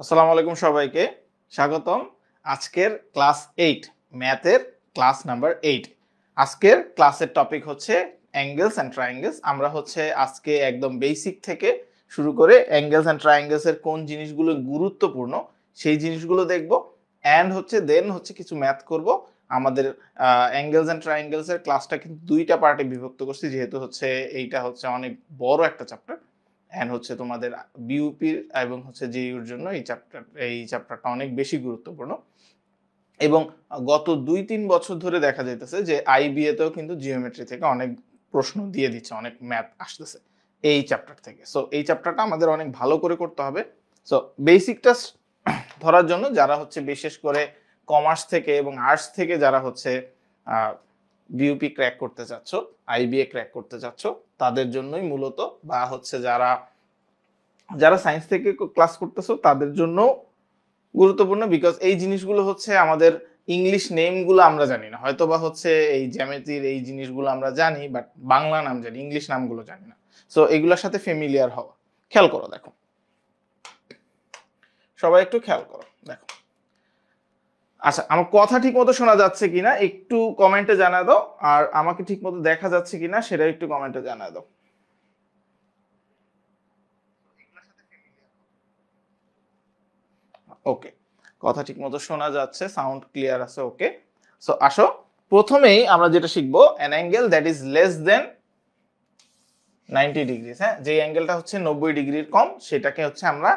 আসসালামু আলাইকুম সবাইকে স্বাগতম। আজকের ক্লাস 8 ম্যাথের ক্লাস নাম্বার 8। আজকের ক্লাসের টপিক হচ্ছে অ্যাঙ্গেলস অ্যান্ড ট্রায়াঙ্গেলস। আমরা হচ্ছে আজকে একদম বেসিক থেকে শুরু করে অ্যাঙ্গেলস অ্যান্ড ট্রায়াঙ্গেলস এর কোন জিনিসগুলো গুরুত্বপূর্ণ সেই জিনিসগুলো দেখব অ্যান্ড হচ্ছে দেন হচ্ছে কিছু ম্যাথ করব। আমাদের অ্যাঙ্গেলস অ্যান্ড ট্রায়াঙ্গেলস এর ক্লাসটা কিন্তু দুইটা পার্টে বিভক্ত করছি, যেহেতু হচ্ছে এইটা হচ্ছে অনেক বড় একটা চ্যাপ্টার এন্ড হচ্ছে তোমাদের বিইউপি এবং হচ্ছে জেইউর জন্য এই চ্যাপ্টারটা অনেক বেশি গুরুত্বপূর্ণ। এবং গত 2-3 বছর ধরে দেখা যাইতেছে যে আইবিএ তেও কিন্তু জিওমেট্রি থেকে অনেক প্রশ্ন দিয়ে দিচ্ছে, অনেক ম্যাথ আসতেছে এই চ্যাপ্টার থেকে। সো এই চ্যাপ্টারটা আমাদের অনেক ভালো করে করতে হবে। সো বেসিকটা ধরার জন্য যারা হচ্ছে বিশেষ করে কমার্স থেকে এবং আর্টস থেকে যারা হচ্ছে বিইউপি ক্র্যাক করতে চাচ্ছ, আইবিএ ক্র্যাক করতে চাচ্ছ, তাদের জন্যই মূলত, বা হচ্ছে যারা যারা সায়েন্স থেকে ক্লাস করতেছো তাদের জন্য গুরুত্বপূর্ণ। বিকজ এই জিনিসগুলো হচ্ছে আমাদের ইংলিশ নেমগুলো আমরা জানি না, হয়তো বা হচ্ছে এই জ্যামিতির এই জিনিসগুলো আমরা জানি, বাট বাংলা নাম জানি, ইংলিশ নামগুলো জানি না। সো এগুলোর সাথে ফ্যামিলিয়ার হওয়া। খেয়াল করো, দেখো সবাই একটু খেয়াল করো, দেখো। আচ্ছা, আমার কথা ঠিক মতো শোনা যাচ্ছে কিনা একটু কমেন্টে জানা দাও, আর আমাকে ঠিক মতো দেখা যাচ্ছে কিনা সেটা একটু কমেন্টে জানা দাও। ওকে, কথা ঠিক মতো শোনা যাচ্ছে, সাউন্ড ক্লিয়ার আছে, ওকে। সো আসো, প্রথমেই আমরা যেটা শিখবো an angle that is less then 90 degree. হ্যাঁ, যে অ্যাঙ্গেলটা হচ্ছে 90 ডিগ্রির কম সেটাকে হচ্ছে আমরা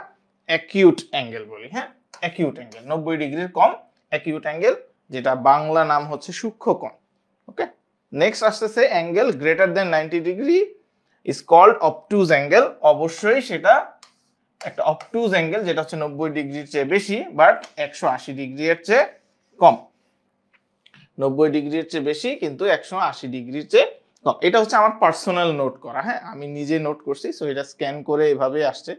অ্যাকিউট অ্যাঙ্গেল বলি। হ্যাঁ, অ্যাকিউট অ্যাঙ্গেল 90 ডিগ্রির কম অ্যাকিউট অ্যাঙ্গেল, যেটা বাংলা নাম হচ্ছে সূক্ষ্মকোণ। ওকে, নেক্সট আসতেছে angle greater than 90 degree is called obtuse angle. অবশ্যই সেটা একটা অবটুজ অ্যাঙ্গেল যেটা হচ্ছে 90 ডিগ্রির চেয়ে বেশি বাট 180 ডিগ্রির চেয়ে কম। 90 ডিগ্রির চেয়ে বেশি কিন্তু 180 ডিগ্রির চেয়ে কম। এটা হচ্ছে আমার পার্সোনাল নোট করা। হ্যাঁ, আমি নিজে নোট করছি, সো এটা স্ক্যান করে এভাবে আসছে,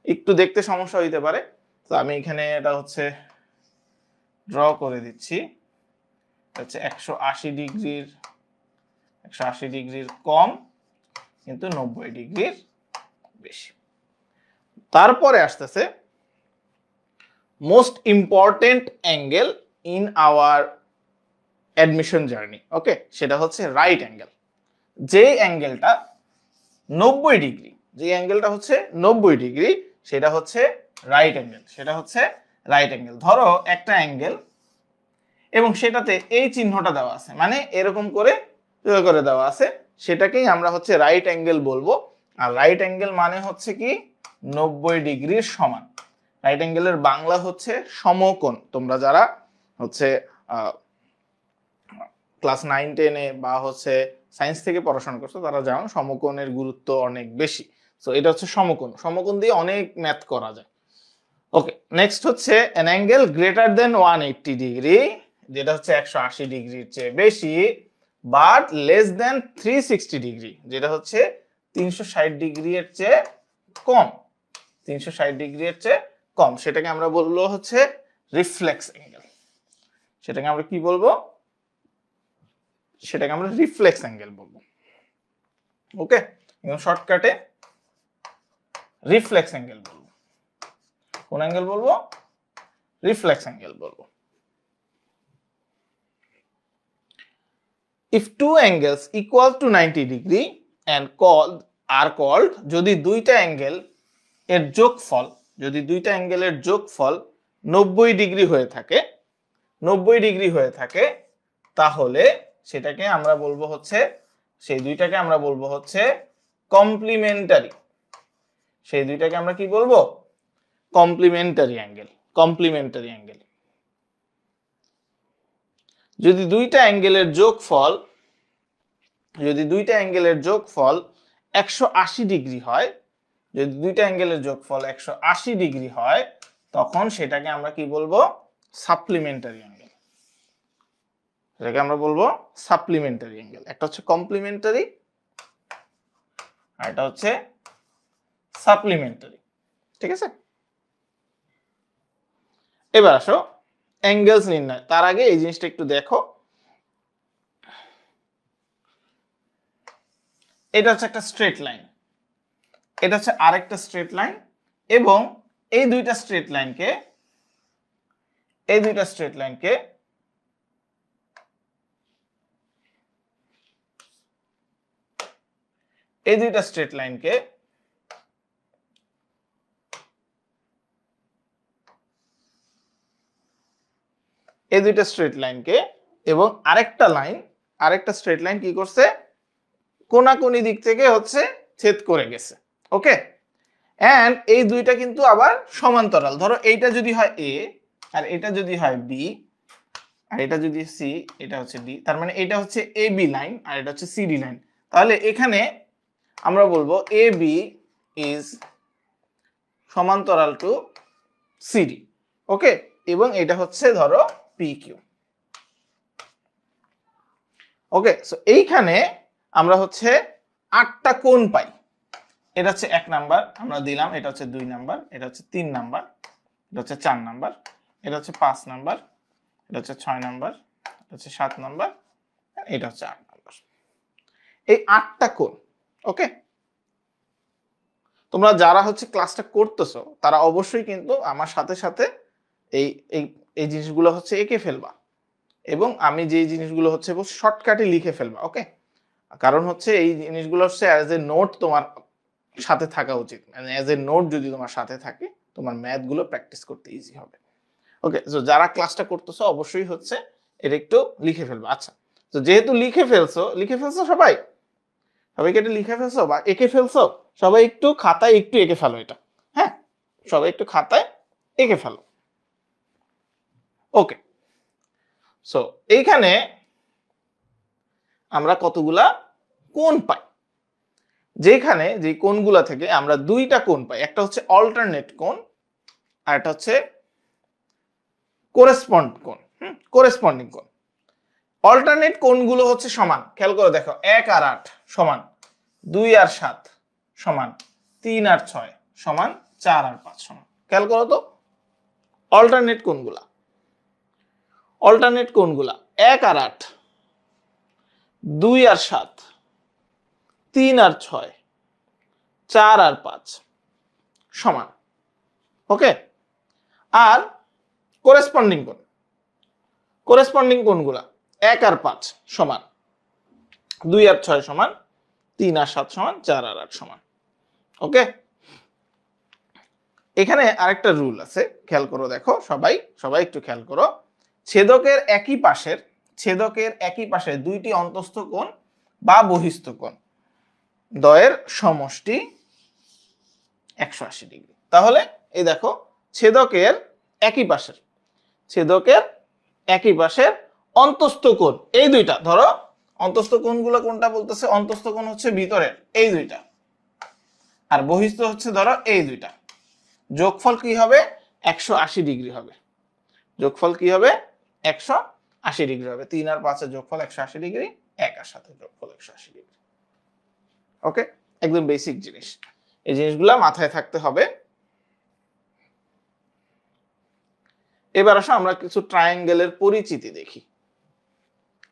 একটু দেখতে সমস্যা হইতে পারে। তো আমি এখানে এটা হচ্ছে ড্র করে দিচ্ছি, হচ্ছে 180 ডিগ্রির কম কিন্তু 90 ডিগ্রির বেশি। তারপরে আসতেছে most important angle in our admission journey. Okay, সেটা হচ্ছে রাইট অ্যাঙ্গেল। যে অ্যাঙ্গেলটা 90 ডিগ্রি, যে অ্যাঙ্গেলটা হচ্ছে 90 ডিগ্রি সেটা হচ্ছে রাইট অ্যাঙ্গেল, সেটা হচ্ছে রাইট অ্যাঙ্গেল। ধরো একটা অ্যাঙ্গেল এবং সেটাতে এই চিহ্নটা দেওয়া আছে, মানে এরকম করে দেওয়া আছে, সেটাকেই আমরা হচ্ছে রাইট অ্যাঙ্গেল বলবো। আর রাইট অ্যাঙ্গেল মানে হচ্ছে কি 90 ডিগ্রির সমান। রাইট অ্যাঙ্গেলের বাংলা হচ্ছে সমকোণ। তোমরা যারা হচ্ছে ক্লাস 9-10-এ বা হচ্ছে সায়েন্স থেকে পড়াশোনা করছো তারা জানো সমকোণের গুরুত্ব অনেক বেশি। সো এটা হচ্ছে সমকোণ, সমকোণ দিয়ে অনেক ম্যাথ করা যায়। ওকে, নেক্সট হচ্ছে an angle greater then 180 degree, যেটা হচ্ছে 180 ডিগ্রির চেয়ে বেশি, বাট লেস দেন 360 ডিগ্রি, যেটা হচ্ছে 360 ডিগ্রির চেয়ে কম। 360 ডিগ্রির চেয়ে কম, সেটাকে আমরা বলবো হচ্ছে রিফ্লেক্স অ্যাঙ্গেল। সেটাকে আমরা কি বলবো? সেটাকে আমরা রিফ্লেক্স অ্যাঙ্গেল বলবো। ওকে, এবং শর্টকাটে রিফ্লেক্স অ্যাঙ্গেল বলবো। কোন অ্যাঙ্গেল বলবো? রিফ্লেক্স অ্যাঙ্গেল বলবো। If two angles equal to 90 degree and are called, যদি দুইটা অ্যাঙ্গেল এর যোগফল, যদি দুইটা অ্যাঙ্গেলের যোগফল 90 ডিগ্রি হয়ে থাকে, 90 ডিগ্রি হয়ে থাকে, তাহলে সেটাকে আমরা বলবো হচ্ছে, সেই দুইটাকে আমরা বলবো হচ্ছে কমপ্লিমেন্টারি। সেই দুইটাকে আমরা কি বলবো? Complimentary angle. Complimentary angle. যদি দুইটা অ্যাঙ্গেলের যোগফল, যদি দুইটা অ্যাঙ্গেলের যোগফল 180 ডিগ্রি হয়, যদি দুইটা অ্যাঙ্গেলের যোগফল 180 ডিগ্রি হয়, তখন সেটাকে আমরা কি বলবো? Supplementary angle. এটাকে আমরা বলবো সাপ্লিমেন্টারি অ্যাঙ্গেল। একটা হচ্ছে কমপ্লিমেন্টারি আর এটা হচ্ছে সাপ্লিমেন্টারি। ঠিক আছে, এবার আসো অ্যাঙ্গেলস নির্ণয়। তার আগে এই জিনিসটা একটু দেখো, এটা হচ্ছে একটা স্ট্রেট লাইন, এটা হচ্ছে আরেকটা স্ট্রেট লাইন, এবং এই দুইটা স্ট্রেট লাইনকে এই দুইটা স্ট্রেট লাইনকে এই দুইটা স্ট্রেট লাইনকে এই দুইটা স্ট্রেট লাইনকে এবং আরেকটা স্ট্রেট লাইন কি করছে, কোনাকুনি দিক থেকে হচ্ছে ছেদ করে গেছে। ওকে, এন্ড এই দুইটা কিন্তু আবার সমান্তরাল। ধরো এইটা যদি হয় এ আর এটা যদি হয় বি আর এটা যদি সি, এটা হচ্ছে ডি, তার মানে এটা হচ্ছে এ বি লাইন আর এটা হচ্ছে সিডি লাইন। তাহলে এখানে আমরা বলবো এ বি ইজ সমান্তরাল টু সিডি। ওকে, এবং এটা হচ্ছে ধরো পি কিউ। ওকে, সো এইখানে আমরা হচ্ছে 8টা কোণ পাই। এটা হচ্ছে 1 নাম্বার আমরা দিলাম, এটা হচ্ছে 2 নাম্বার, এটা হচ্ছে 3 নাম্বার, এটা হচ্ছে 4 নাম্বার, এটা হচ্ছে 5 নাম্বার, এটা হচ্ছে 6 নাম্বার, এটা হচ্ছে 7 নাম্বার, এটা হচ্ছে 8 নাম্বার। এই 8টা কোণ। ওকে, তোমরা যারা হচ্ছে ক্লাসটা করতেছো তারা অবশ্যই কিন্তু আমার সাথে সাথে এই এই এই জিনিসগুলো হচ্ছে এঁকে ফেলবা এবং আমি যে জিনিসগুলো হচ্ছে শর্টকাটে লিখে ফেলবা। ওকে, কারণ হচ্ছে এই জিনিসগুলো হচ্ছে অ্যাজ এ নোট তোমার সাথে থাকা উচিত। মানে অ্যাজ এ নোট যদি তোমার সাথে থাকে তোমার ম্যাথ গুলো প্র্যাকটিস করতে ইজি হবে। ওকে, তো যারা ক্লাসটা করতেছো অবশ্যই হচ্ছে এটা একটু লিখে ফেলবা। আচ্ছা, তো যেহেতু লিখে ফেলছো সবাই, সবাইকে এটা লিখে ফেলছো বা এঁকে ফেলছো, সবাই একটু খাতায় একটু এঁকে ফেলো এটা। হ্যাঁ, সবাই একটু খাতায় এঁকে ফেলো। ওকে, সো এইখানে আমরা কতগুলা কোণ পাই, যেখানে যে কোণগুলা থেকে আমরা 2টা কোণ পাই। একটা হচ্ছে অল্টারনেট কোণ আর একটা হচ্ছে কোরেসপন্ডিং কোণ। অল্টারনেট কোণগুলো হচ্ছে সমান, খেয়াল করে দেখো, 1 আর 8 সমান, 2 আর 7 সমান, 3 আর 6 সমান, 4 আর 5 সমান। খেয়াল করো তো অল্টারনেট কোণগুলা 1 আর 8, 2 আর 7, 3 আর 6, 4 আর 5 সমান। ওকে, আর কোরেসপন্ডিং কোণগুলা 1 আর 5 সমান, 2 আর 6 সমান, 3 আর 7 সমান, 4 আর 8 সমান। ওকে, এখানে আরেকটা রুল আছে, খেয়াল করো, দেখো সবাই একটু খেয়াল করো। ছেদকের একই পাশে 2টি অন্তস্থ কোণ বা বহিস্থ কোণ দ্বয়ের সমষ্টি 180 ডিগ্রি। তাহলে এই দেখো ছেদকের একই পাশের অন্তস্থ কোণ এই দুইটা, ধরো অন্তস্থ কোণগুলো কোনটা বলতেছে, অন্তস্থ কোণ হচ্ছে ভিতরের এই দুইটা আর বহিস্থ হচ্ছে ধরো এই দুইটা, যোগফল কি হবে 180 ডিগ্রি হবে। যোগফল কি হবে 180 ডিগ্রি হবে। 3 আর 5 এর যোগফল 180 ডিগ্রি, 1 আর 7 এর যোগফল 180 ডিগ্রি। ওকে, একদম বেসিক জিনিস, এই জিনিসগুলো মাথায় থাকতে হবে। এবার আসো আমরা কিছু ট্রায়াঙ্গেলের পরিচিতি দেখি।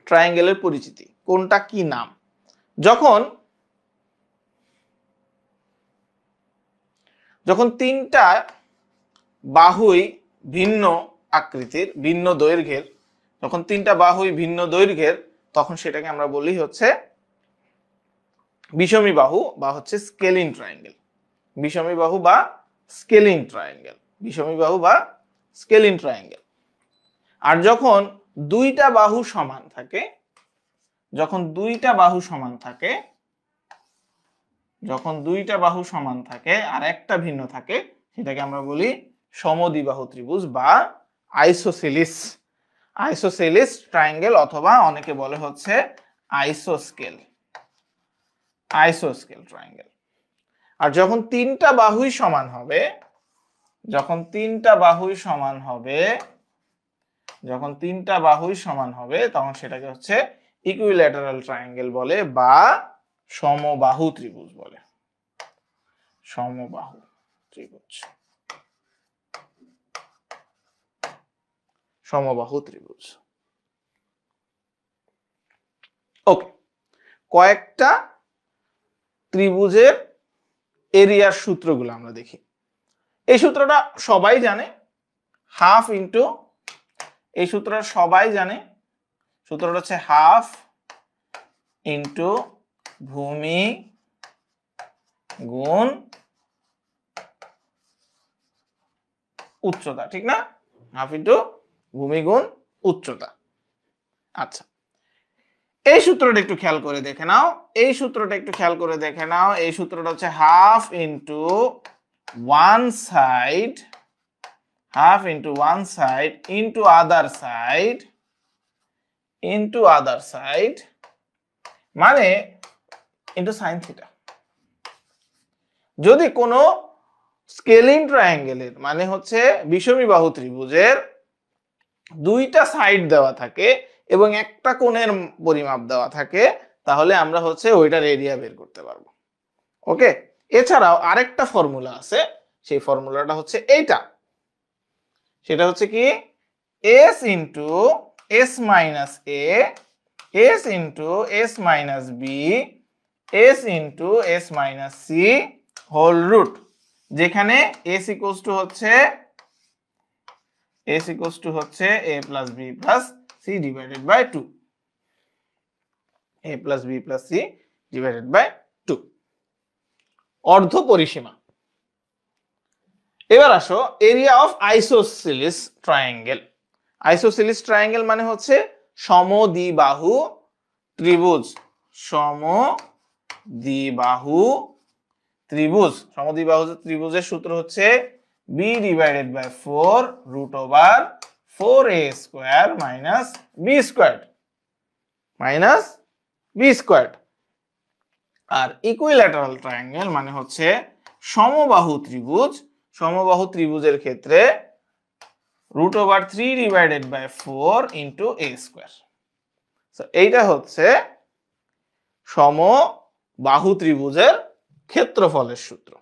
ট্রায়াঙ্গেলের পরিচিতি, কোনটা কি নাম? যখন 3টা বাহুই ভিন্ন আকৃতির, ভিন্ন দৈর্ঘ্যের, তখন সেটাকে আমরা বলি হচ্ছে বিষমী বাহু বা হচ্ছে স্কেলিন ট্রায়াঙ্গেল। বিষমী বাহু বা স্কেলিন ট্রায়াঙ্গেল। আর যখন 2টা বাহু সমান থাকে, আর একটা ভিন্ন থাকে, সেটাকে আমরা বলি সমদ্বিবাহু ত্রিভুজ বা আইসোসেলিস ট্রায়াঙ্গেল, অথবা অনেকে বলে হচ্ছে আইসোস্কেল ট্রায়াঙ্গেল। আর যখন 3টা বাহুই সমান হবে, তখন সেটাকে হচ্ছে ইকুইল্যাটারাল ট্রায়াঙ্গেল বলে বা সমবাহু ত্রিভুজ বলে। সমবাহু ত্রিভুজ। ওকে, কয়েকটা ত্রিভুজের এরিয়ার সূত্রগুলো আমরা দেখি। এই সূত্রটা সবাই জানে, হাফ ইন্টু, এই সূত্রটা সবাই জানে, সূত্রটা হচ্ছে হাফ ইন্টু ভূমি গুণ উচ্চতা, ঠিক না? হাফ ইন্টু ভূমি গুণ উচ্চতা। আচ্ছা, এই সূত্রটা একটু খেয়াল করে দেখে নাও, এই সূত্রটা একটু খেয়াল করে দেখে নাও। এই সূত্রটা হচ্ছে half into one side, half into one side into other side, into other side মানে ইন্টু সাইন থিটা। যদি কোনো স্কেলিং ট্রায়াঙ্গেলের মানে হচ্ছে বিষমীবাহু ত্রিভুজের দুইটা সাইড দেওয়া থাকে এবং একটা কোণের পরিমাপ দেওয়া থাকে, তাহলে আমরা হচ্ছে ওইটার এরিয়া বের করতে পারবো। ওকে, এছাড়াও আরেকটা ফর্মুলা আছে, সেই ফর্মুলাটা হচ্ছে এইটা, সেটা হচ্ছে কি S into S minus A, S into S minus B, S into S minus C whole root, যেখানে এস ইকুয়ালস টু হচ্ছে a plus B plus C divided by 2, a plus B plus C divided by 2, অর্ধ পরিসীমা। এবার আসো area of isosceles triangle. Isosceles triangle মানে হচ্ছে সমদ্বিবাহু ত্রিভুজ, সমদ্বিবাহু ত্রিভুজ। সমদ্বিবাহু ত্রিভুজের সূত্র হচ্ছে b divided by 4 root over 4a square minus b square, minus b square. আর ইকুইল্যাটারাল ট্রায়াঙ্গেল মানে হচ্ছে সমবাহু ত্রিভুজ, সমবাহু ত্রিভুজের ক্ষেত্রে root over 3 divided by 4 into a square. এইটা হচ্ছে সমবাহু ত্রিভুজের ক্ষেত্রফলের সূত্র।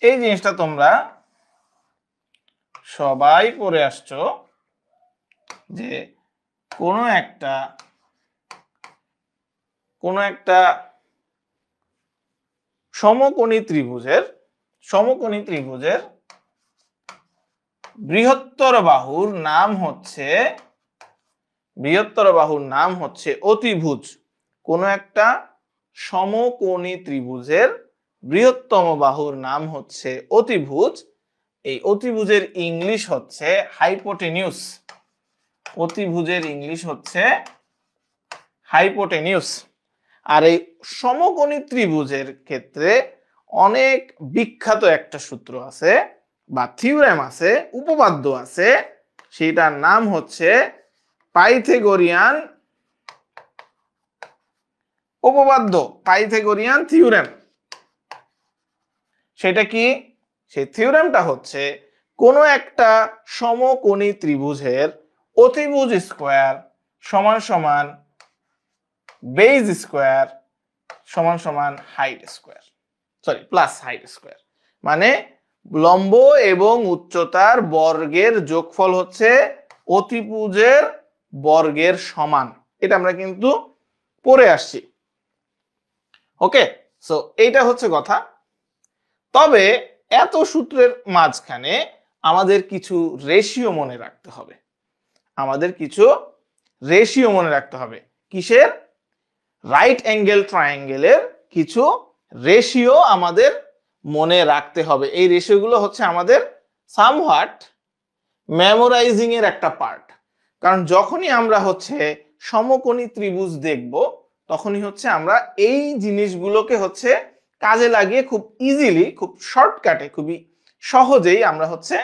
এই জিনিসটা তোমরা সবাই পড়ে আসছো যে কোনো একটা সমকোণী ত্রিভুজের বৃহত্তর বাহুর নাম হচ্ছে অতিভুজ। কোনো একটা সমকোণী ত্রিভুজের বৃহত্তম বাহুর নাম হচ্ছে অতিভুজ। এই অতিভুজের ইংলিশ হচ্ছে হাইপোটেনিউস। অতিভুজের ইংলিশ হচ্ছে হাইপোটেনিউস। আর এই সমকোণী ত্রিভুজের ক্ষেত্রে অনেক বিখ্যাত একটা সূত্র আছে বা থিওরেম আছে, উপপাদ্য আছে, সেটার নাম হচ্ছে পাইথাগোরিয়ান উপপাদ্য, পাইথাগোরিয়ান থিওরেম। সেটা কি? সেই থিওরেমটা হচ্ছে কোন একটা সমকোণী ত্রিভুজের অতিভুজ স্কয়ার সমান সমান বেজ স্কয়ার সমান সমান height square, sorry plus height square. মানে লম্ব এবং উচ্চতার বর্গের যোগফল হচ্ছে অতিভুজের বর্গের সমান। এটা আমরা কিন্তু পড়ে আসছি। ওকে, সো এইটা হচ্ছে কথা। তবে এত সূত্রের মাঝখানে আমাদের কিছু রেশিও মনে রাখতে হবে। কিসের? রাইট অ্যাঙ্গেল ট্রায়াঙ্গেলের কিছু রেশিও আমাদের মনে রাখতে হবে। এই রেশিওগুলো হচ্ছে আমাদের সামহাট মেমোরাইজিং এর একটা পার্ট। কারণ যখনই আমরা হচ্ছে সমকোণী ত্রিভুজ দেখব, তখনই হচ্ছে আমরা এই জিনিসগুলোকে হচ্ছে কাজে লাগিয়ে খুব ইজিলি, খুব শর্টকাটে, খুবই সহজেই আমরা হচ্ছে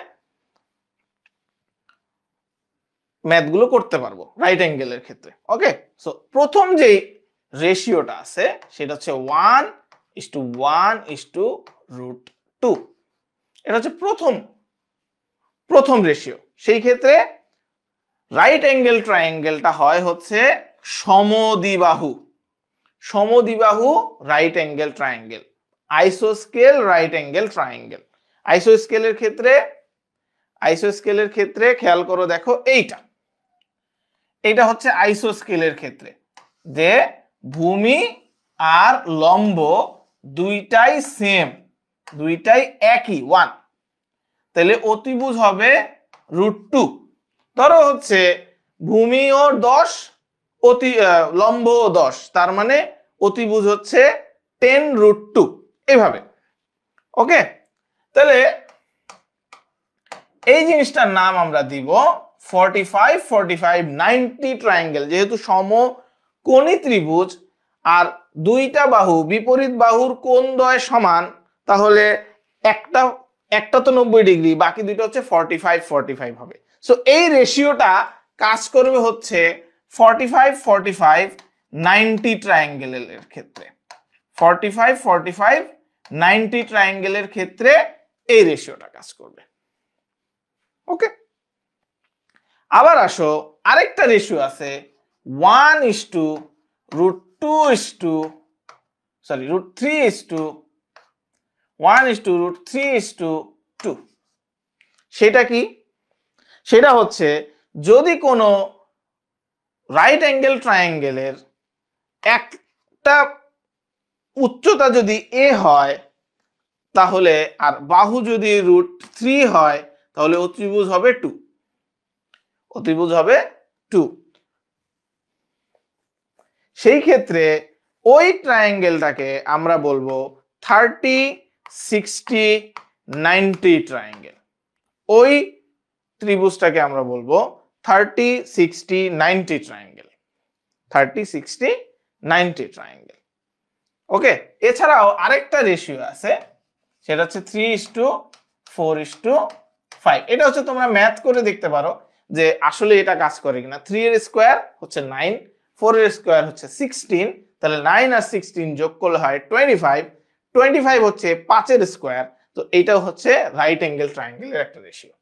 ম্যাথগুলো করতে পারবো রাইট অ্যাঙ্গেলের ক্ষেত্রে। ওকে, সো প্রথম যে রেশিওটা আছে সেটা হচ্ছে 1:1:√2। এটা হচ্ছে প্রথম রেশিও। সেই ক্ষেত্রে রাইট অ্যাঙ্গেল ট্রায়াঙ্গেলটা হয় হচ্ছে সমদ্বিবাহু। সমদ্বিবাহু রাইট অ্যাঙ্গেল ট্রায়াঙ্গেল। আইসোস্কেল রাইট অ্যাঙ্গেল ট্রায়াঙ্গেল। আইসোস্কেলের ক্ষেত্রে খেয়াল করো, দেখো এইটা হচ্ছে আইসোস্কেলের ক্ষেত্রে, যে ভূমি আর লম্ব দুইটাই সেম, দুইটাই একই, 1। তাহলে অতিভুজ হবে √2। ধরো হচ্ছে ভূমিও 10, লম্বও 10, তার মানে অতিভুজ হচ্ছে 10√2, এইভাবে। ওকে, তাহলে এই জিনিসটার নাম আমরা দিব 45, 45, 90 ট্রায়াঙ্গেল। যেহেতু সমকোণী ত্রিভুজ আর দুইটা বাহু বিপরীত বাহুর কোণদ্বয় সমান, তাহলে একটা তো 90 ডিগ্রি, বাকি দুইটা হচ্ছে 45, 45 হবে। সো এই রেশিওটা কাজ করবে হচ্ছে 45, 45, 90 ট্রায়াঙ্গেলের ক্ষেত্রে। 45, 45, 90 ট্রায়াঙ্গেলের ক্ষেত্রে এই রেশিওটা কাজ করবে। ওকে, আবার আসো, আরেকটা রেশিও আছে 1:√3:2 সেটা কি? সেটা হচ্ছে যদি কোনো রাইট অ্যাঙ্গেল ট্রায়াঙ্গেলের একটা উচ্চতা যদি a হয়, তাহলে আর বাহু যদি √3 হয়, তাহলে অতিভুজ হবে 2। অতিভুজ হবে 2। সেই ক্ষেত্রে ওই ট্রায়াঙ্গেলটাকে আমরা বলবো 30, 60, 90 ট্রায়াঙ্গেল। ওই ত্রিভুজটাকে আমরা বলবো 30, 60, 90 ট্রায়াঙ্গেল। 30, 60, 90 ট্রায়াঙ্গেল। ওকে, এছাড়াও আরেকটা রেশিও আছে, সেটা হচ্ছে 3:4:5। এটা হচ্ছে তোমরা ম্যাথ করে দেখতে পারো যে আসলে এটা কাজ করে কিনা। 3 এর স্কোয়ার হচ্ছে 9, 4 এর স্কোয়ার হচ্ছে 16, তাহলে 9 আর 16 যোগ করলে হয় 25। 25 হচ্ছে 5 এর স্কোয়ার, তো এইটাও হচ্ছে রাইট অ্যাঙ্গেল ট্রায়াঙ্গেলের একটা রেশিও।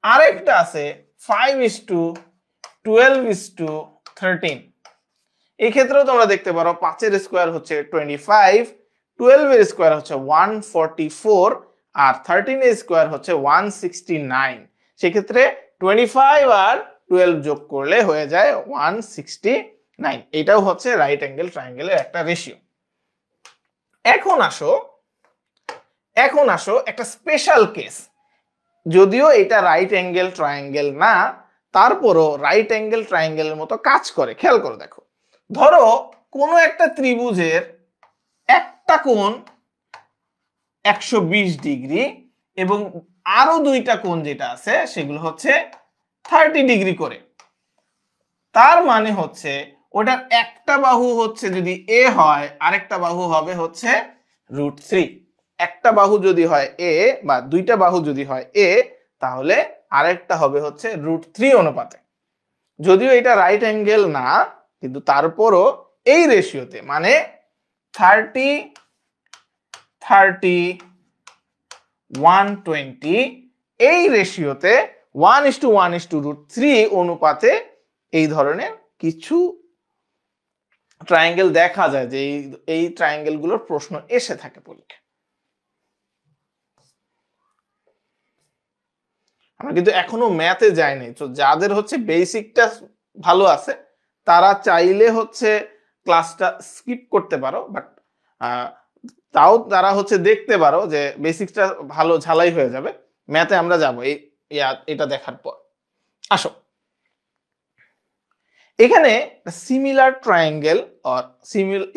আরেকটা আছে 5:12:13। এই ক্ষেত্রেও তোমরা দেখতে পারো 5 এর স্কোয়ার হচ্ছে 25, 12 এর স্কোয়ার হচ্ছে 144, আর 13 এর স্কোয়ার হচ্ছে 169। সেক্ষেত্রে 25 আর 12 যোগ করলে হয়ে যায় 169। এটাও হচ্ছে রাইট অ্যাঙ্গেল ট্রায়াঙ্গেলের একটা রেশিও। এখন আসো একটা স্পেশাল কেস। যদিও এটা রাইট অ্যাঙ্গেল ট্রায়াঙ্গেল না, তারপরও রাইট অ্যাঙ্গেল ট্রায়াঙ্গেলের মতো কাজ করে। খেয়াল করে দেখো, ধরো কোনো একটা ত্রিভুজের একটা কোণ 120 ডিগ্রি এবং আরো দুইটা কোণ যেটা আছে সেগুলো হচ্ছে 30 ডিগ্রি করে। তার মানে হচ্ছে ওটার একটা বাহু হচ্ছে যদি a হয়, আরেকটা বাহু হবে হচ্ছে √3। একটা বাহু যদি হয় a বা দুইটা বাহু যদি হয় a, তাহলে আরেকটা হবে হচ্ছে √3 অনুপাতে। যদিও এটা রাইট অ্যাঙ্গেল না, কিন্তু তারপরও এই রেশিওতে, মানে 30, 30, 120, এই রেশিওতে 1:1:√3 অনুপাতে এই ধরনের কিছু ট্রায়াঙ্গেল দেখা যায়, যে এই ট্রায়াঙ্গেল গুলোর প্রশ্ন এসে থাকে পরীক্ষায়। আমরা কিন্তু এখনো ম্যাথে যাইনি, তো যাদের হচ্ছে বেসিকটা ভালো আছে তারা চাইলে হচ্ছে ক্লাসটা স্কিপ করতে পারো, বাট তাও তারা হচ্ছে দেখতে পারো যে বেসিকটা ভালো ঝালাই হয়ে যাবে। ম্যাথে আমরা যাবো এটা দেখার পর। আসো, এখানে সিমিলার ট্রায়াঙ্গেল অর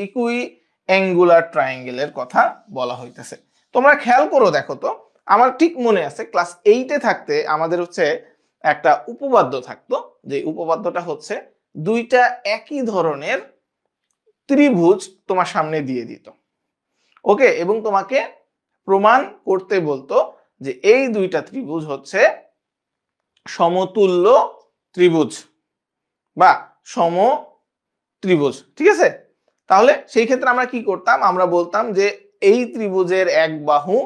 ইকুইঅ্যাঙ্গুলার ট্রায়াঙ্গেলের কথা বলা হইতেছে। তোমরা খেয়াল করো, দেখো তো, আমার ঠিক মনে আছে ক্লাস 8-এ থাকতে আমাদের হচ্ছে একটা উপপাদ্য থাকতো, যে উপপাদ্যটা হচ্ছে দুইটা একই ধরনের ত্রিভুজ তোমার সামনে দিয়ে দিত। ওকে, এবং তোমাকে প্রমাণ করতে বলতো যে এই দুইটা ত্রিভুজ হচ্ছে সমতুল্য ত্রিভুজ বা সম ত্রিভুজ। ঠিক আছে, তাহলে সেই ক্ষেত্রে আমরা কি করতাম? আমরা বলতাম যে এই ত্রিভুজের এক বাহু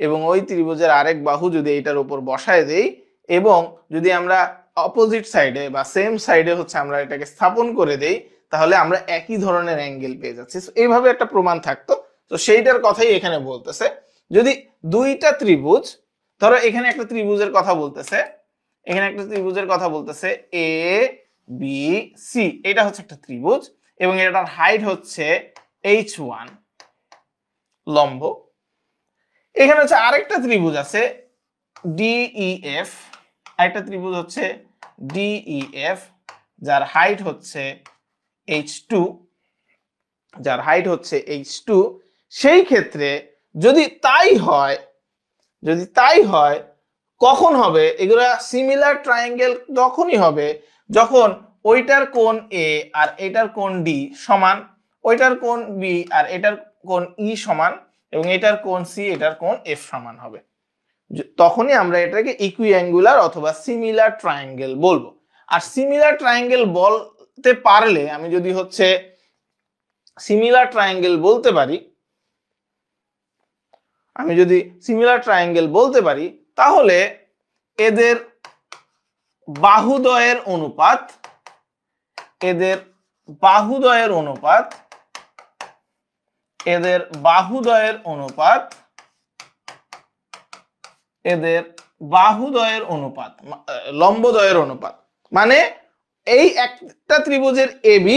এবং ওই ত্রিভুজের আরেক বাহু যদি এটার উপর বসায় দেই, এবং যদি আমরা অপোজিট সাইডে বা সেম সাইডে হচ্ছে আমরা এটাকে স্থাপন করে দেই, তাহলে আমরা একই ধরনের অ্যাঙ্গেল পেয়ে যাচ্ছি। এইভাবে একটা প্রমাণ থাকতো, তো সেইটার কথাই এখানে বলতেছে। যদি দুইটা ত্রিভুজ, ধরো এখানে একটা ত্রিভুজের কথা বলতেছে, এখানে একটা ত্রিভুজের কথা বলতেছে এ বি সি, এটা হচ্ছে একটা ত্রিভুজ এবং এটার হাইট হচ্ছে h1 লম্ব। এখানে হচ্ছে আরেকটা ত্রিভুজ আছে ডিইএফ, আরেকটা ত্রিভুজ হচ্ছে ডিইএফ যার হাইট হচ্ছে h2, যার হাইট হচ্ছে h2। সেই ক্ষেত্রে যদি তাই হয় কখন হবে এগুলা সিমিলার ট্রায়াঙ্গেল? তখনই হবে যখন ওইটার কোণ এ আর এটার কোণ ডি সমান, ওইটার কোণ বি আর এটার কোণ ই সমান এবং এটার কোণ সি এটার কোণ এফ সমান হবে। তখনই আমরা এটাকে ইকুইঅ্যাঙ্গুলার অথবা সিমিলার ট্রায়াঙ্গেল বলবো। আর সিমিলার ট্রায়াঙ্গেল বলতে পারলে, আমি যদি হচ্ছে সিমিলার ট্রায়াঙ্গেল বলতে পারি, তাহলে এদের বাহুদ্বয়ের অনুপাত, লম্বদ্বয়ের অনুপাত, মানে এই একটা ত্রিভুজের এবি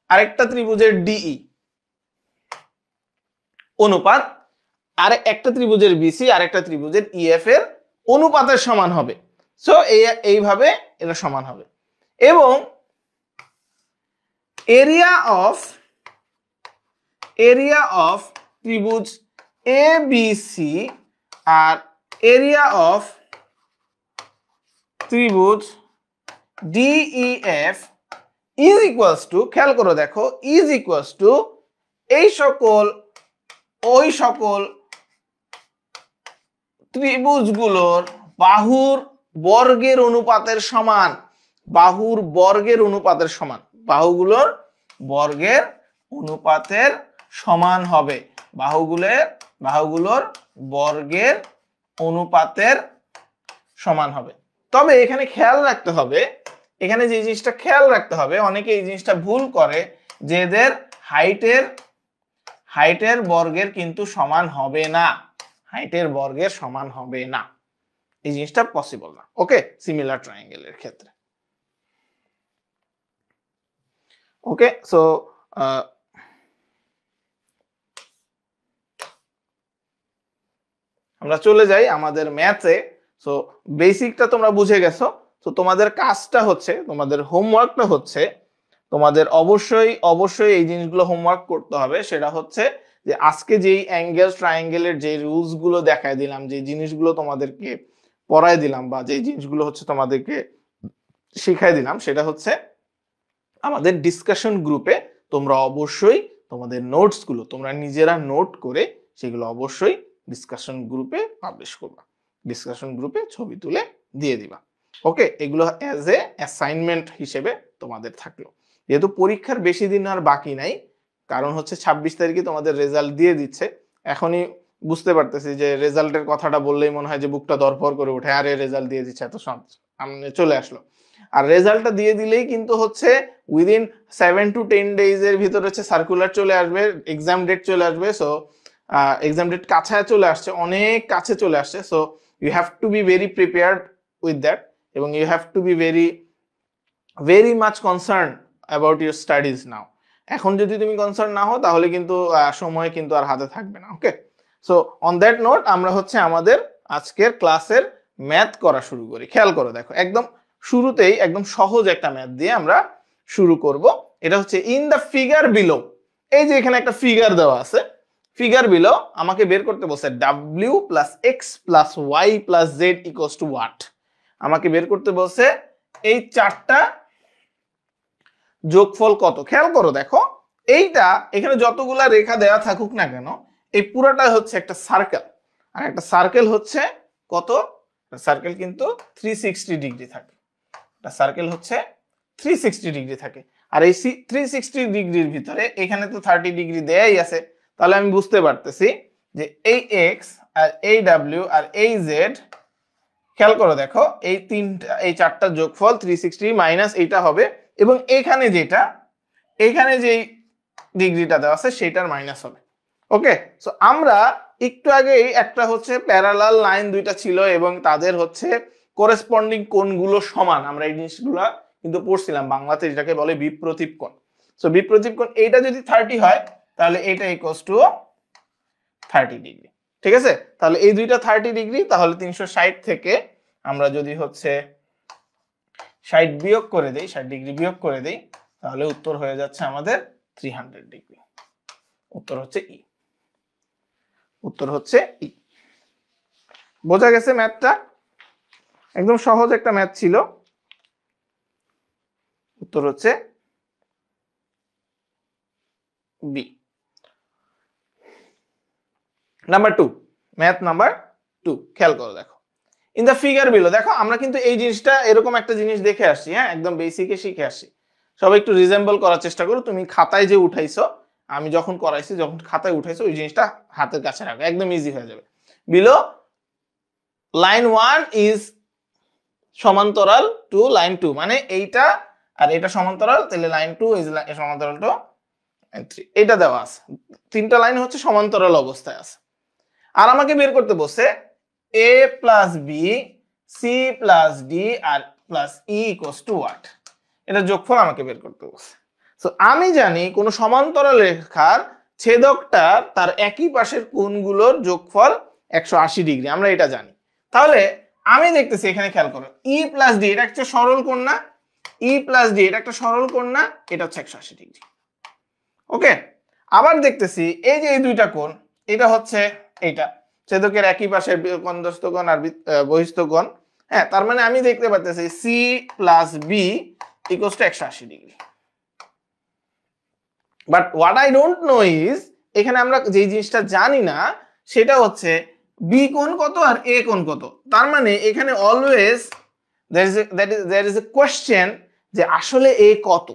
আরেকটা ত্রিভুজের ডিই অনুপাত আর একটা ত্রিভুজের বিসি আর একটা ত্রিভুজের ইএফ এর অনুপাতের সমান হবে। সো এইভাবে এটা সমান হবে। এবং এরিয়া অফ ত্রিভুজ এ বি সি আর এরিয়া অফ ত্রিভুজ ডিইএফ ইজ ইকুয়ালস টু, খেয়াল করে দেখো, ইজ ইকুয়ালস টু ওই সকল ত্রিভুজগুলোর বাহুর বর্গের অনুপাতের সমান, বাহুগুলোর বর্গের অনুপাতের সমান হবে, বাহুগুলোর বর্গের অনুপাতের সমান হবে। তবে এখানে খেয়াল রাখতে হবে, এখানে যে জিনিসটা খেয়াল রাখতে হবে, অনেকে এই জিনিসটা ভুল করে যে এদের হাইটের বর্গের কিন্তু সমান হবে না, এই জিনিসটা পসিবল না। ওকে, সিমিলার ট্রায়াঙ্গেলের ক্ষেত্রে। ওকে, সো আমরা চলে যাই আমাদের ম্যাথে। সো বেসিকটা তোমরা বুঝে গেছো। তো তোমাদের কাজটা হচ্ছে, তোমাদের হোমওয়ার্কটা হচ্ছে, তোমাদের অবশ্যই এই জিনিসগুলো হোমওয়ার্ক করতে হবে। সেটা হচ্ছে যে আজকে যেই অ্যাঙ্গেল ট্রায়াঙ্গেলের যে রুলস গুলো দেখায় দিলাম, যে জিনিসগুলো তোমাদেরকে পড়ায় দিলাম বা যে জিনিসগুলো হচ্ছে তোমাদেরকে শিখাই দিলাম, সেটা হচ্ছে আমাদের ডিসকাশন গ্রুপে তোমরা অবশ্যই তোমাদের নোটস গুলো তোমরা নিজেরা নোট করে সেগুলো অবশ্যই ডিসকাশন গ্রুপে পাবলিশ করবা, ডিসকাশন গ্রুপে ছবি তুলে দিয়ে দিবা। ওকে, এগুলো অ্যাজ এ অ্যাসাইনমেন্ট হিসেবে তোমাদের থাকলো। যেহেতু পরীক্ষার বেশি দিন আর বাকি নাই, কারণ হচ্ছে 26 তারিখে তোমাদের রেজাল্ট দিয়ে দিচ্ছে। এখনই বুঝতে পারতেছি যে রেজাল্টের কথাটা বললেই মনে হয় যে বুকটা দরপর করে ওঠে, আরে রেজাল্ট দিয়ে দিচ্ছে, এত সামনে চলে আসলো। আর রেজাল্টটা দিয়ে দিলেই কিন্তু হচ্ছে উইদিন 7 to 10 days এর ভিতরে হচ্ছে সার্কুলার চলে আসবে, এক্সাম ডেট চলে আসবে। সো এক্সাম ডেট কাছে চলে আসছে, অনেক কাছে চলে আসছে। So you have to be very prepared with that, এবং you have to be very much concern about your studies now. এখন যদি তুমি কনসার্ন না হও তাহলে কিন্তু সময় কিন্তু আর হাতে থাকবে না। ওকে, সো অন দ্যাট নোট আমরা হচ্ছে আমাদের আজকের ক্লাসের ম্যাথ করা শুরু করি। খেয়াল করো, দেখো একদম শুরুতেই একদম সহজ একটা ম্যাথ দিয়ে আমরা শুরু করব। এটা হচ্ছে ইন দ্য ফিগার বিলো, এই যে এখানে একটা ফিগার দেওয়া আছে, ফিগার বিলো আমাকে বের করতে বলছে w plus X plus Y plus Z equals to what. আমাকে বের করতে বলছে এই চারটা যোগফল কত। খেয়াল করো, দেখো এইটা এখানে যতগুলা রেখা দেওয়া থাকুক না কেন, এই পুরাটা হচ্ছে একটা সার্কেল, আর একটা সার্কেল হচ্ছে কত, সার্কেল কিন্তু 360 ডিগ্রি থাকে, একটা সার্কেল হচ্ছে 360 ডিগ্রি থাকে। আর এই 360 ডিগ্রির ভিতরে এখানে তো 30 ডিগ্রি দেয়াই আছে, তাহলে আমি বুঝতে পারতেছি যে এই এক্স আর এই ডাব্লিউ আর এই জেড খেয়াল করো দেখো, এই তিনটা এই চারটার যোগফল 360 মাইনাস এইটা হবে, এবং এখানে যে ডিগ্রিটা দেওয়া আছে সেটার মাইনাস হবে। ওকে, সো আমরা একটু আগেই একটা হচ্ছে প্যারালাল লাইন দুইটা ছিল এবং তাদের হচ্ছে করেসপন্ডিং কোণগুলো সমান, আমরা এই জিনিসগুলো কিন্তু পড়ছিলাম, বাংলাতে যেটাকে বলে বিপ্রতীপ কোণ। সো বিপ্রতীপ কোণ এইটা যদি 30 হয় তাহলে এটা ইকুয়ালস টু 30 ডিগ্রি। ঠিক আছে, তাহলে এই দুইটা 30 ডিগ্রি, তাহলে 360 থেকে আমরা যদি হচ্ছে 60 বিয়োগ করে দেই, 60 ডিগ্রি বিয়োগ করে দেই, তাহলে উত্তর হয়ে যাচ্ছে আমাদের 300 ডিগ্রি। উত্তর হচ্ছে ই। উত্তর হচ্ছে ই। বোঝা গেছে ম্যাথটা? একদম সহজ একটা ম্যাথ ছিল। উত্তর হচ্ছে বি। নাম্বার 2, ম্যাথ নাম্বার 2, খেয়াল করো দেখো, ইন দ্য ফিগার বিলো। দেখো আমরা কিন্তু এই জিনিসটা এরকম একটা জিনিস দেখে আসছি, হ্যাঁ, একদম বেসিকে শিখে আসছি। সবাই একটু রিজেম্বল করার চেষ্টা করো। তুমি খাতায় যে উঠাইছো, আমি যখন করাইছি, যখন খাতায় উঠাইছো, ওই জিনিসটা হাতের কাছে রাখো, একদম ইজি হয়ে যাবে। বিলো লাইন 1 ইজ সমান্তরাল টু লাইন 2, মানে এইটা আর এটা সমান্তরাল, তাহলে লাইন 2 ইজ সমান্তরাল টু লাইন 3। এটা দেওয়া আছে, তিনটা লাইন হচ্ছে সমান্তরাল অবস্থায় আছে। আর আমাকে বের করতে বসে a plus B C plus D আর plus E equals to what, এটা যোগফল আমাকে বের করতে বসে। সো আমি জানি কোন সমান্তরাল রেখার ছেদকটা তার একই পাশের কোণগুলোর যোগফল 180 ডিগ্রি, আমরা এটা জানি। তাহলে আমি দেখতেছি এখানে, খেয়াল করো, ই প্লাস ডি এটা একটা সরল কোণ না, ই প্লাস ডি এটা একটা সরল কোণ না, এটা হচ্ছে 180 ডিগ্রি। ওকে, আবার দেখতেছি এই যে এই দুইটা কোণ, এটা হচ্ছে এইটা ছেদকের একই পাশে কন্দস্থ কোণ আর বহিস্থ কোণ, হ্যাঁ, তার মানে আমি দেখতে পাচ্ছি C plus B equals to 180 degree. But what I don't know is, এখানে আমরা যে জিনিসটা জানি না সেটা হচ্ছে বি কোণ কত আর এ কোণ কত। তার মানে এখানে always there is a question যে আসলে এ কত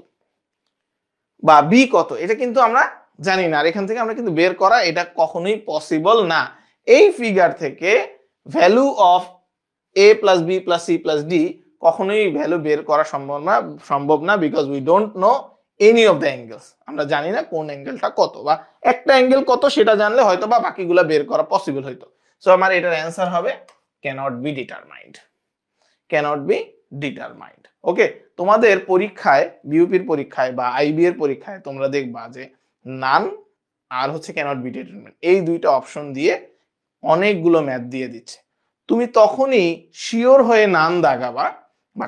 বা বি কত, এটা কিন্তু আমরা জানি না। আর এখান থেকে আমরা কিন্তু বের করা এটা কখনোই পসিবল না। এই ফিগার থেকে value of A plus B plus C plus D কখনোই ভ্যালু বের করা সম্ভব না, because we don't know any of the angles. আমরা জানি না কোন অ্যাঙ্গেলটা কত, বা একটা অ্যাঙ্গেল কত সেটা জানলে হয়তো বা বাকিগুলো বের করা পসিবল হইতো। সো আমার এটার অ্যান্সার হবে cannot be determined. Cannot be determined. Okay, তোমাদের পরীক্ষায়, বিউপির পরীক্ষায় বা আইবি এর পরীক্ষায় তোমরা দেখবা যে নান আর হচ্ছে ক্যানট বি ডিটারমাইন্ড, এই দুইটা অপশন দিয়ে অনেকগুলো ম্যাথ দিয়ে দিচ্ছে। তুমি তখনই শিওর হয়ে নান দাগাবা বা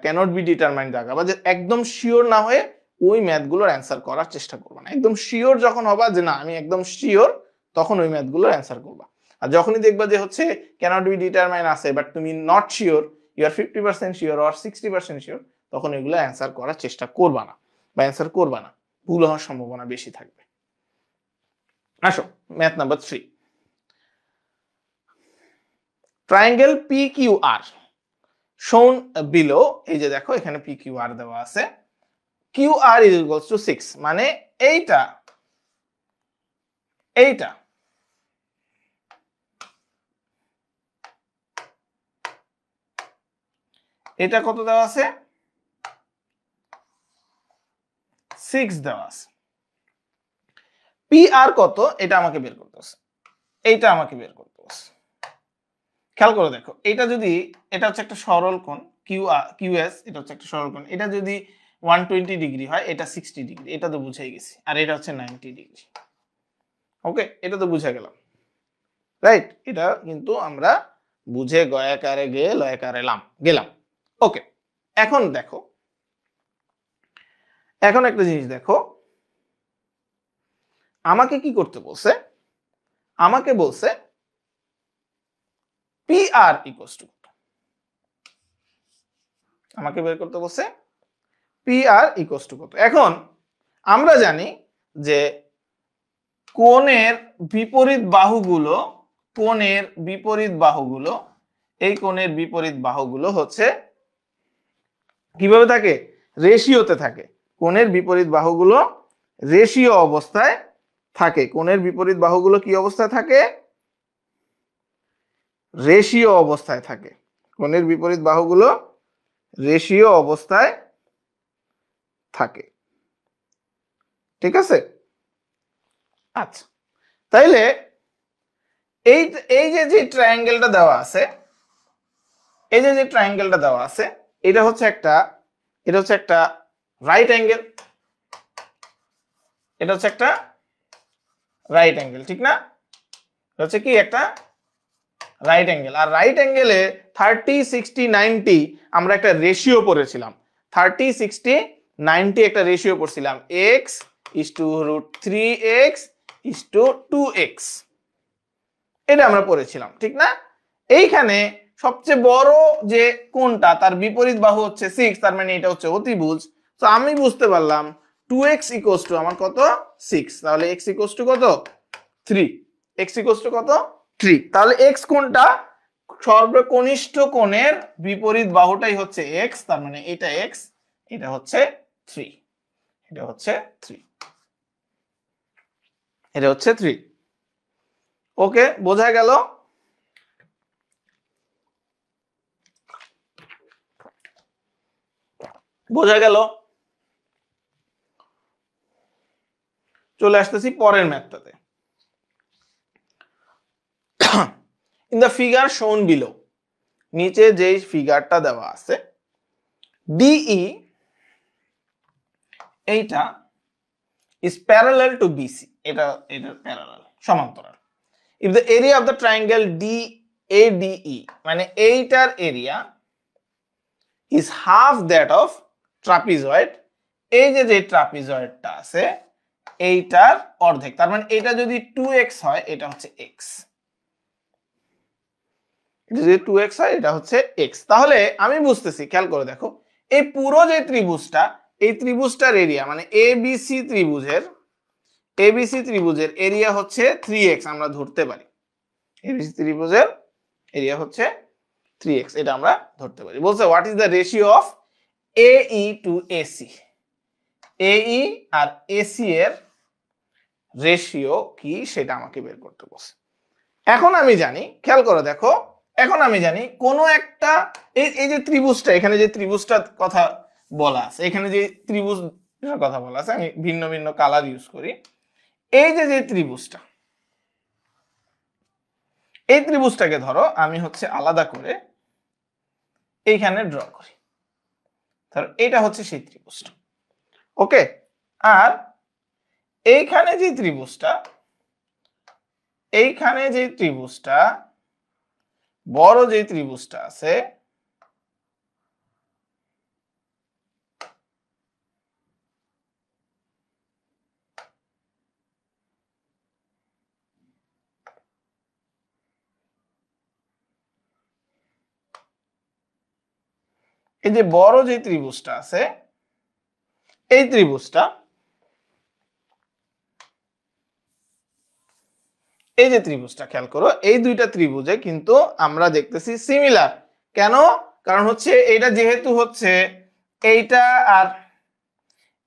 ক্যানট বি ডিটারমাইন্ড দাগাবা, যে একদম শিওর না হয়ে ওই ম্যাথগুলোর অ্যান্সার করার চেষ্টা করবা না। একদম শিওর যখন হবা যে না আমি একদম শিওর, তখন ওই ম্যাথগুলোর অ্যান্সার করবা। আর যখনই দেখবা যে হচ্ছে ক্যানট বি ডিটারমাইন আছে বাট তুমি not sure, you are 50% sure or 60% sure, তখন এগুলো অ্যান্সার করার চেষ্টা করবা না বা অ্যান্সার করবা না, ভুল হওয়ার সম্ভাবনা বেশি থাকবে। আসো math number 3, triangle PQR shown below। এই যে দেখো এখানে PQR দেওয়া আছে, QR is equals to 6, মানে এইটা এটা কত দেওয়া আছে, 6 দেওয়া আছে। PR কত এটা আমাকে বের করতে হবে, এইটা আমাকে বের করতে হবে। খেয়াল করে দেখো, এটা যদি, এটা হচ্ছে একটা সরল কোণ QS, এটা হচ্ছে একটা সরল কোণ, এটা যদি 120 ডিগ্রি হয়, এটা 60 ডিগ্রি, এটা তো বুঝাই গেছি, আর এটা হচ্ছে 90 ডিগ্রি। ওকে, এটা তো বুঝে গেলাম, রাইট? এটা কিন্তু আমরা বুঝে গয়াকারে গিয়ে লয়াকারে গেলাম। ওকে, এখন দেখো, এখন একটা জিনিস দেখো, আমাকে কি করতে বলছে, আমাকে বলছে PR ইকুয়ালস টু, আমাকে বের করতে বলছে PR ইকুয়ালস টু কত। এখন আমরা জানি যে কোণের বিপরীত বাহুগুলো, কোণের বিপরীত বাহুগুলো, এই কোণের বিপরীত বাহুগুলো হচ্ছে কিভাবে থাকে, রেশিওতে থাকে। কোণের বিপরীত বাহুগুলো রেশিও অবস্থায় থাকে। কোণের বিপরীত বাহুগুলো কি অবস্থায় থাকে, রেশিও অবস্থায় থাকে। কোণের বিপরীত বাহুগুলো রেশিও অবস্থায় থাকে। ঠিক আছে? আচ্ছা, তাইলে এই এই যে ট্রায়াঙ্গেলটা দেওয়া আছে, এই যে ট্রায়াঙ্গেলটা দেওয়া আছে, এটা হচ্ছে একটা রাইট অ্যাঙ্গেল, এটা হচ্ছে একটা রাইট অ্যাঙ্গেল, ঠিক না? এটা হচ্ছে কি একটা রাইট অ্যাঙ্গেল। আর রাইট অ্যাঙ্গেলে 30, 60, 90 আমরা একটা রেশিও পড়েছিলাম। 30, 60, 90 একটা রেশিও পড়ছিলাম, x is to √3x is to 2x, এটা আমরা পড়েছিলাম, ঠিক না? এইখানে সবচেয়ে বড় যে কোণটা তার বিপরীত বাহু হচ্ছে 6, তার মানে এটা হচ্ছে অতিভুজ। তো আমি বুঝতে পারলাম 2x ইকুয়ালস টু আমার কত 6, তাহলে x ইকুয়ালস টু কত 3, x ইকুয়ালস টু কত 3। তাহলে x কোণটা সর্বকনিষ্ঠ কোণের বিপরীত বাহুটাই হচ্ছে x, তার মানে এটা x, এটা হচ্ছে 3, এটা হচ্ছে 3, এটা হচ্ছে 3। ওকে, বোঝা গেল? বোঝা গেল? চলে আসতেছি পরের ম্যাথটাতে। ইন দ্য ফিগার শোন বিলো, নিচে যে ফিগারটা দেওয়া আছে, ডিই এইটা is parallel to BC, এটা প্যারালাল, সমান্তরাল। If the area of the triangle DADE, মানে এইটার area is half that of trapezoid, এই যে ট্রাপিজয়েডটা আছে এইটার অর্ধেক, তার মানে এটা যদি 2x হয় এটা হচ্ছে x, এটা যদি 2x হয় এটা হচ্ছে x। তাহলে আমি বুঝতেছি, খেয়াল করে দেখো, এই পুরো যে ত্রিভুজটা, এই ত্রিভুজটার এরিয়া মানে ABC ত্রিভুজের এরিয়া হচ্ছে 3x, আমরা ধরতে পারি ABC ত্রিভুজের এরিয়া হচ্ছে 3x, এটা আমরা ধরতে পারি। বলছে what is the ratio of AE to AC, AE আর AC এর রেশিও কি সেটা আমাকে বের করতে বলছে। এখন আমি জানি, খেয়াল করে দেখো, এখন আমি জানি কোনো একটা এই যে ত্রিভুজটা, এখানে যে ত্রিভুজটার কথা বলা আছে, এখানে যে ত্রিভুজটার কথা বলা আছে, আমি ভিন্ন ভিন্ন কালার ইউজ করি। এই যে ত্রিভুজটা, এই ত্রিভুজটাকে ধরো আমি হচ্ছে আলাদা করে এইখানে ড্র করি, ধরো এটা হচ্ছে সেই ত্রিভুজটা। ওকে, আর এইখানে যে ত্রিভুজটা, বড় যে ত্রিভুজটা আছে, এই যে বড় যে ত্রিভুজটা আছে, এই ত্রিভুজটা, এই যে ত্রিভুজটা খেয়াল করো, এই দুইটা ত্রিভুজে কিন্তু আমরা দেখতেছি সিমিলার। কেন? কারণ হচ্ছে এইটা যেহেতু হচ্ছে এইটা আর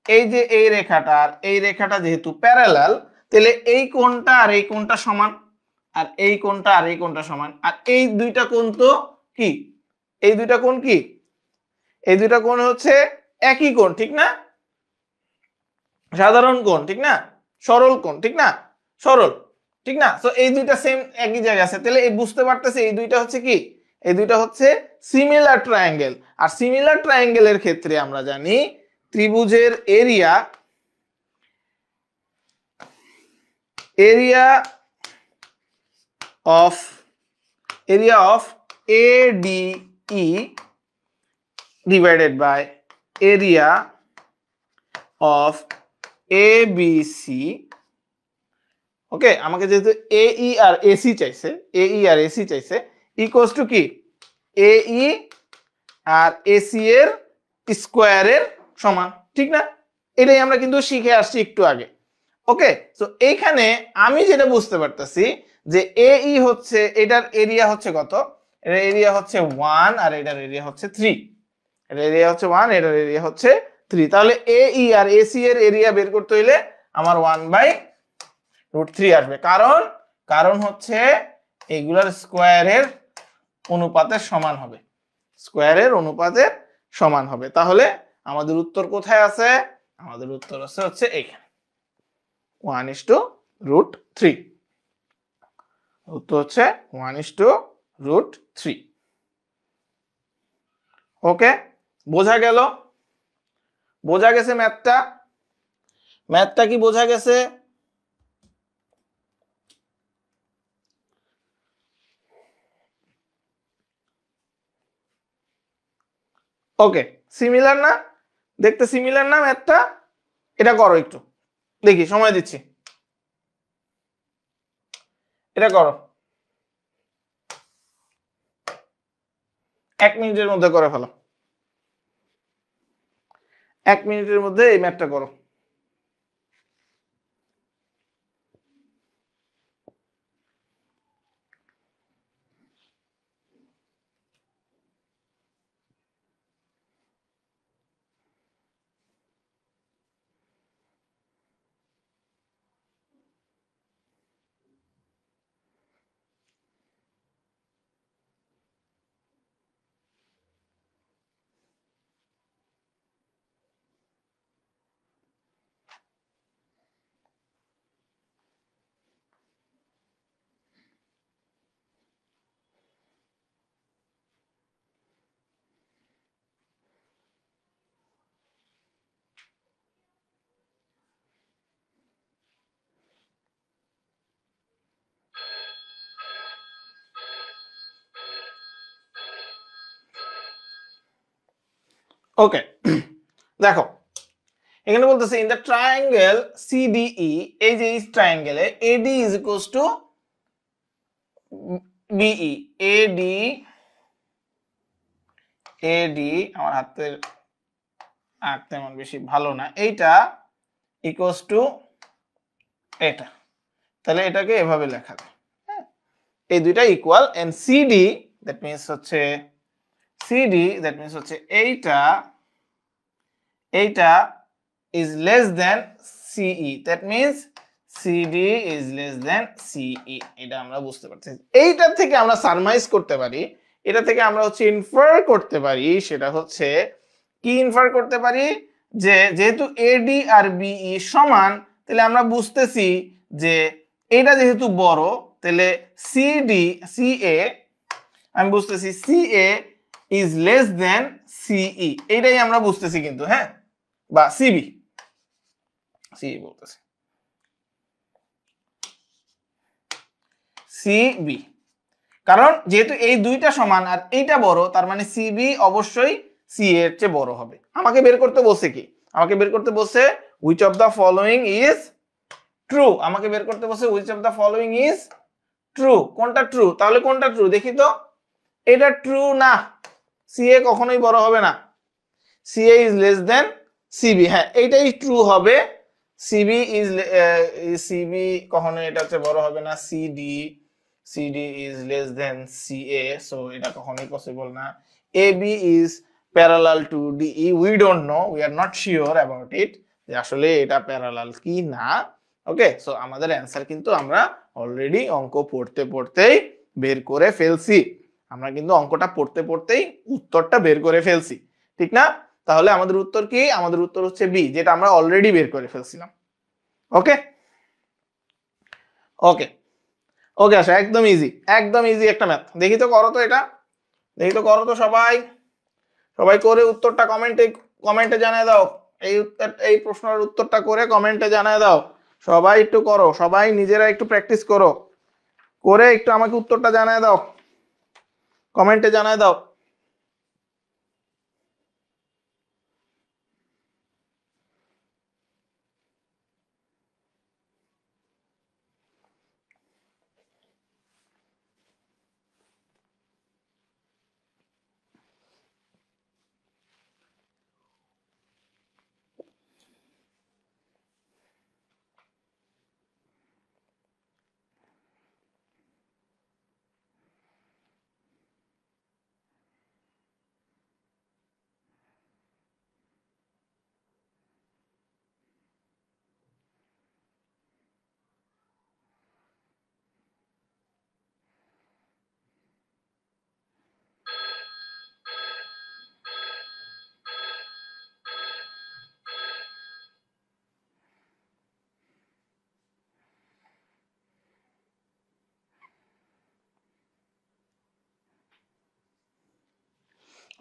এই যে এই রেখাটা আর এই রেখাটা যেহেতু প্যারালাল, তাহলে এই কোণটা আর এই কোণটা সমান, আর এই কোণটা আর এই কোণটা সমান, আর এই দুইটা কোণ তো কি, এই দুইটা কোণ কি, এই দুইটা কোণ হচ্ছে একই কোণ, ঠিক না? সাধারণ কোণ, ঠিক না? সরল কোণ, ঠিক না? সরল, ঠিক না? তো এই দুইটা সেম একই জায়গায় আছে, তাহলে এই বুঝতে পারতেছে এই দুইটা হচ্ছে কি, এই দুইটা হচ্ছে সিমিলার ট্রায়াঙ্গেল। আর সিমিলার ট্রায়াঙ্গেলের ক্ষেত্রে আমরা জানি ত্রিভুজের area of ADE divided by area of ABC, ওকে, আমাকে যেহেতু AE আর AC চাইছে, ইকুয়ালস টু কি, AE আর AC এর স্কয়ারের সমান, ঠিক না? এটাই আমরা কিন্তু শিখে আসছি একটু আগে। ওকে, সো এইখানে আমি যেটা বুঝতে পারতেছি যে AE হচ্ছে, এটার এরিয়া হচ্ছে কত, এটার এরিয়া হচ্ছে 1 আর এটার এরিয়া হচ্ছে 3, এটার এরিয়া হচ্ছে 1, এটার এরিয়া হচ্ছে 3। তাহলে AE আর AC এর এরিয়া বের করতে হইলে আমার 1/√3 আসবে, কারণ হচ্ছে এইগুলার স্কয়ারের অনুপাতের সমান হবে। স্কোয়ারের অনুপাতের সমান হবে। তাহলে আমাদের উত্তর কোথায় আছে? আমাদের উত্তর আছে হচ্ছে এইখানে 1:√3। উত্তর হচ্ছে 1:√3। ওকে, বোঝা গেল? বোঝা গেছে ম্যাথটা? ম্যাথটা কি বোঝা গেছে? ওকে, সিমিলার না? দেখতে সিমিলার না ম্যাথটা? এটা করো একটু দেখি, সময় দিচ্ছি, এটা করো 1 মিনিটের মধ্যে করে ফেলো। 1 মিনিটের মধ্যে এই ম্যাথটা করো। ওকে, দেখো এখানে বলতেছে ইন দ্য ট্রায়াঙ্গেল সিডিই, এই যে এই ট্রায়াঙ্গেলে AD is equals to BE, AD AD আমার হাতের আঁক তেমন বেশি ভালো না, এইটা ইকুয়ালস টু এটা, তাহলে এটাকে এভাবে লেখা যায়। হ্যাঁ, এই দুইটা equal and CD that means হচ্ছে সিডি দ্যাট মিন্স হচ্ছে এইটা এইটা is less than CE, that means CD is less than CE। এটা আমরা বুঝতে পারছি। এইটা থেকে আমরা সারমাইজ করতে পারি, এটা থেকে আমরা হচ্ছে ইনফার করতে পারি, সেটা হচ্ছে কি ইনফার করতে পারি, যে যেহেতু এডি আর বিই সমান, তাহলে আমরা বুঝতেছি যে এটা যেহেতু বড়, তাহলে সিডি সিএ, আমি বুঝতেছি সিএ ইজ লেস দেন সিই, এইটাই আমরা বুঝতেছি কিন্তু, হ্যাঁ, বা সিবি, সি বলতেছে সিবি, কারণ যেহেতু এই দুইটা সমান আর এইটা বড়, তার মানে সিবি অবশ্যই সি এর চেয়ে বড় হবে। আমাকে বের করতে বলছে কি? আমাকে বের করতে বলছে which of the following is true. আমাকে বের করতে বলছে which of the following is true. কোনটা ট্রু? তাহলে কোনটা ট্রু দেখি তো। এটা ট্রু না, সি এ কখনোই বড় হবে না, C A is less than CB. হ্যাঁ, এইটাই ট্রু হবে, সিবি ইজ সিবি কখনো এটা চেয়ে বড় হবে না, CD is less than CA, so এটা কখনোই পসিবল না। AB is parallel to DE, we don't know, we are not sure about it, যে আসলে এটা প্যারালাল কি না। ওকে, সো আমাদের অ্যান্সার কিন্তু আমরা অলরেডি অঙ্ক পড়তে পড়তেই বের করে ফেলছি। আমরা কিন্তু অঙ্কটা পড়তে পড়তেই উত্তরটা বের করে ফেলছি, ঠিক না? তাহলে আমাদের উত্তর কি? আমাদের উত্তর হচ্ছে বি, যেটা আমরা অলরেডি বের করে ফেলছিলাম। ওকে ওকে ওকে, আচ্ছা, একদম ইজি, একদম ইজি একটা ম্যাথ। দেখি তো, করো তো এটা, দেখি তো, করো তো সবাই, সবাই করে উত্তরটা কমেন্টে কমেন্টে জানিয়ে দাও। এই উত্তর, এই প্রশ্নের উত্তরটা করে কমেন্টে জানিয়ে দাও। সবাই একটু করো, সবাই নিজেরা একটু প্র্যাকটিস করো, করে একটু আমাকে উত্তরটা জানিয়ে দাও, কমেন্টে জানিয়ে দাও।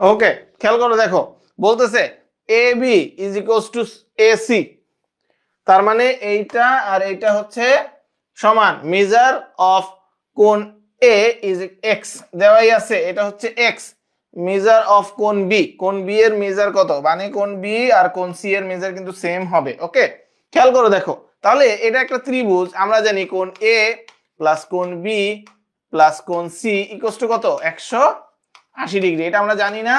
ওকে, খেয়াল করে দেখো, বলতেছে A B is equals to A C, তার মানে এইটা আর এইটা হচ্ছে সমান। মেজার অফ কোণ এ ইজ এক্স, দেওয়াই আছে, এটা হচ্ছে এক্স। মেজার অফ কোণ বি, কোণ বি এর মেজার কত, মানে কোণ বি আর কোণ সি এর মেজার কিন্তু সেম হবে। ওকে, খেয়াল করে দেখো, তাহলে এটা একটা ত্রিভুজ, আমরা জানি কোণ এ প্লাস কোণ বি প্লাস কোণ সি ইকুয়ালস টু কত, 180 ডিগ্রি। এটা আমরা জানি না,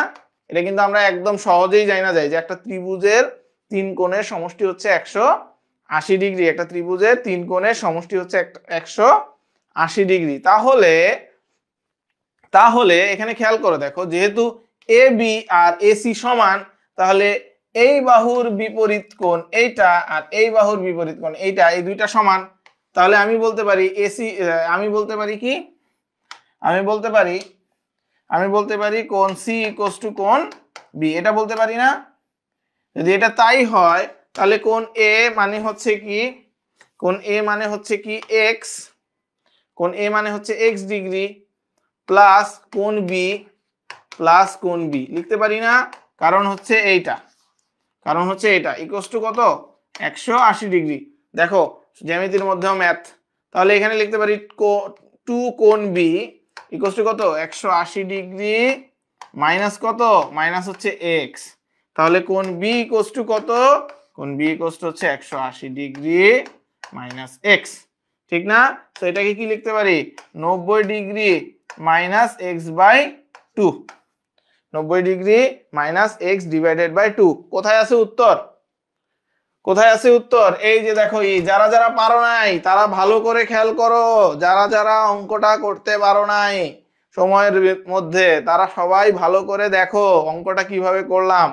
এটা কিন্তু আমরা একদম সহজেই জানা যায় যে একটা ত্রিভুজের তিন কোণের সমষ্টি হচ্ছে 180 ডিগ্রি। একটা ত্রিভুজের তিন কোণের সমষ্টি হচ্ছে 180 ডিগ্রি। তাহলে তাহলে এখানে খেয়াল করে দেখো, যেহেতু A B R A C সমান, তাহলে এই বাহুর বিপরীত কোণ এইটা আর এই বাহুর বিপরীত কোণ এইটা, এই দুইটা সমান। তাহলে আমি বলতে পারি এসি, আমি বলতে পারি কি, আমি বলতে পারি কোণ সি ইকুয়ালস টু কোণ বি, এটা বলতে পারি না? যদি এটা তাই হয়, তাহলে কোণ এ মানে হচ্ছে কি, কোণ এ মানে হচ্ছে কি এক্স, কোণ এ মানে হচ্ছে এক্স ডিগ্রি প্লাস কোণ বি প্লাস কোণ বি, লিখতে পারি না? কারণ হচ্ছে এইটা, কারণ হচ্ছে এটা ইকুয়ালস টু কত, 180 ডিগ্রি। দেখো জ্যামিতির মধ্যেও ম্যাথ, তাহলে এখানে লিখতে পারি 2 কোণ বি ইকুয়ালস টু কত, 180 ডিগ্রি মাইনাস কত, মাইনাস হচ্ছে এক্স। তাহলে কোণ বি ইকুয়ালস টু কত, কোণ বি ইকুয়ালস টু হচ্ছে 180 ডিগ্রি মাইনাস এক্স, ঠিক না? তো এটাকে কি লিখতে পারি, 90 degree minus X by 2, 90 degree minus X divided by 2। কোথায় আছে উত্তর, কোথায় আছে উত্তর? এই যে দেখো, এই যারা যারা পারো নাই তারা ভালো করে খেয়াল করো, যারা যারা অঙ্কটা করতে পারো নাই সময়ের মধ্যে, তারা সবাই ভালো করে দেখো অঙ্কটা কিভাবে করলাম।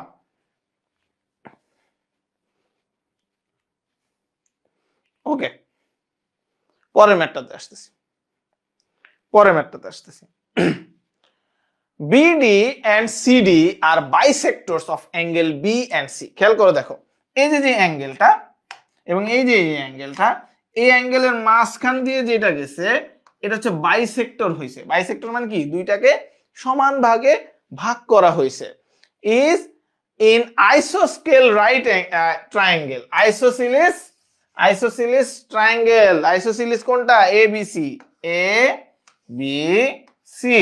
ওকে, পরের ম্যাথটাতে আসতেছি, পরের ম্যাথটাতে আসতেছি। BD and CD are bisectors of angle B and C। খেয়াল করে দেখো, এই যে অ্যাঙ্গেলটা এবং এই যে অ্যাঙ্গেলটা, এই অ্যাঙ্গেলের মাঝখান দিয়ে যেটা গেছে এটা হচ্ছে বাইসেক্টর হয়েছে। বাইসেক্টর মানে কি, দুইটাকে সমান ভাগে ভাগ করা হয়েছে। ইজ ইন আইসোস্কেল right triangle, isosceles triangle, isosceles কোনটা, A B C, A B C.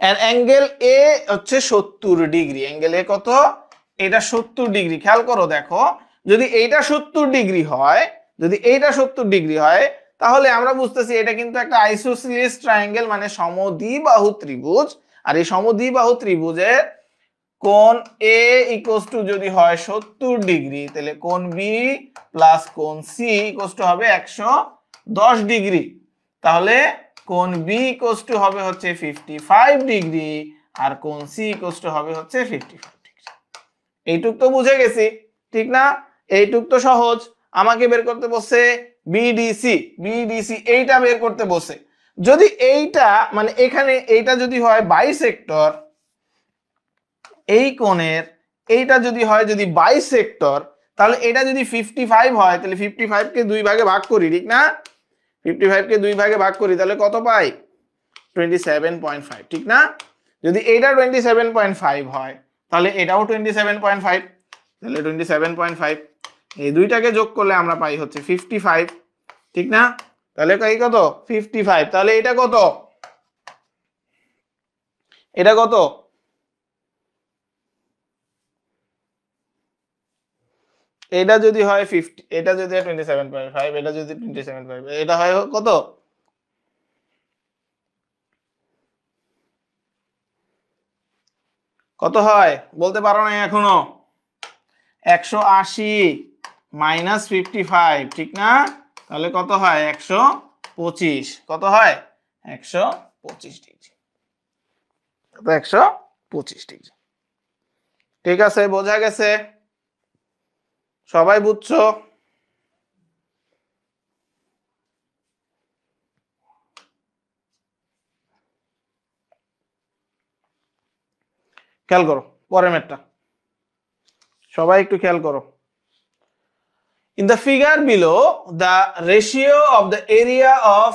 Angle A হচ্ছে 70 ডিগ্রি, অ্যাঙ্গেল এ কত, এটা 70 ডিগ্রি। খেয়াল করো দেখো, যদি এইটা 70 ডিগ্রি হয়, যদি এইটা 70 ডিগ্রি হয়, তাহলে আমরা বুঝতেছি এটা কিন্তু একটা আইসোসিলিস ট্রায়াঙ্গেল, মানে সমদ্বিবাহু ত্রিভুজ। আর এই সমদ্বিবাহু ত্রিভুজের কোণ এ ইকুয়ালস টু যদি হয় 70 ডিগ্রি, তাহলে কোণ বি প্লাস কোণ সি ইকুয়ালস টু হবে 110 ডিগ্রি। তাহলে কোণ বি ইকুয়ালস টু হবে হচ্ছে 55 ডিগ্রি আর কোণ সি ইকুয়ালস টু হবে হচ্ছে 55 ডিগ্রি। এইটুক তো বুঝে গেছি, ঠিক না? এইটুক তো সহজ। আমাকে বের করতে বসে বিডিসি, বিডিসি এইটা বের করতে বসে। যদি এইটা মানে এখানে এইটা যদি হয় বাইসেক্টর, এই কোণের এইটা যদি হয় যদি বাইসেক্টর, তাহলে এটা যদি 55 হয়, তাহলে 55 কে দুই ভাগে ভাগ করি, ঠিক না? 55 কে দুই ভাগে ভাগ করি, তাহলে কত পাই, 27.5, ঠিক না? যদি এইটা 27.5 হয়, তাহলে এটাও 27.5, তাহলে 27.5, এই দুইটাকে যোগ করলে আমরা পাই হচ্ছে 55, ঠিক না? তাহলে এই কত, 55। তাহলে এটা কত, এটা কত, এটা যদি হয় 50, এটা যদি হয় 27.5, এটা যদি 27.5, এটা হয় কত, কত হয় বলতে পারো না এখনো, 180 মাইনাস 55, ঠিক না? তাহলে কত হয়, 125। কত হয়, 125 ডিগ্রি, 125 ডিগ্রি। ঠিক আছে, বোঝা গেছে? সবাই বুঝছো? খেয়াল করো পরের ম্যাথটা, সবাই একটু খেয়াল করো। In the figure below, the ratio of the area of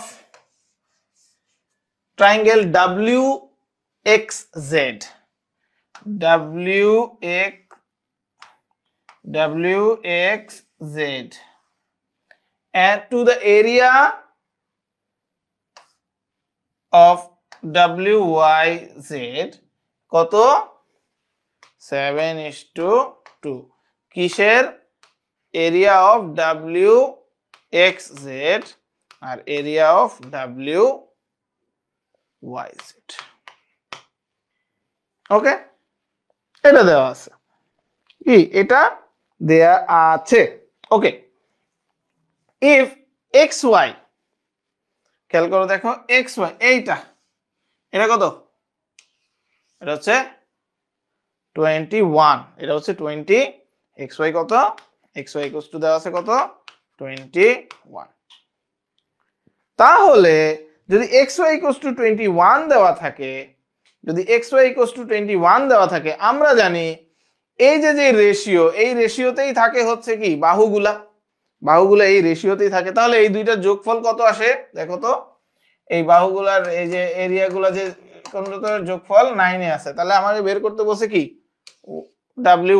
triangle xz, wxz, and to the area of wyz কত 7:2 কিসের এরিয়া অফ wxz আর এরিয়া অফ wyz ওকে এটা দেওয়া আছে কি এটা দেয়া আছে ওকে if xy খেয়াল করো দেখো xy এইটা এটা কত এটা হচ্ছে 21 এটা হচ্ছে 20 xy কত xy ইকুয়ালস টু দেওয়া আছে কত 21 তাহলে যদি xy ইকুয়ালস টু 21 দেওয়া থাকে যদি xy ইকুয়ালস টু 21 দেওয়া থাকে আমরা জানি এই যে রেশিও এই রেশিওতেই থাকে হচ্ছে কি বাহুগুলা এই রেশিওতেই থাকে তাহলে এই দুইটার যোগফল কত আসে দেখো তো এই বাহুগুলার এই যে এরিয়াগুলা যে কোনটার যোগফল 9 এ আছে তাহলে আমাদের বের করতে বসে কি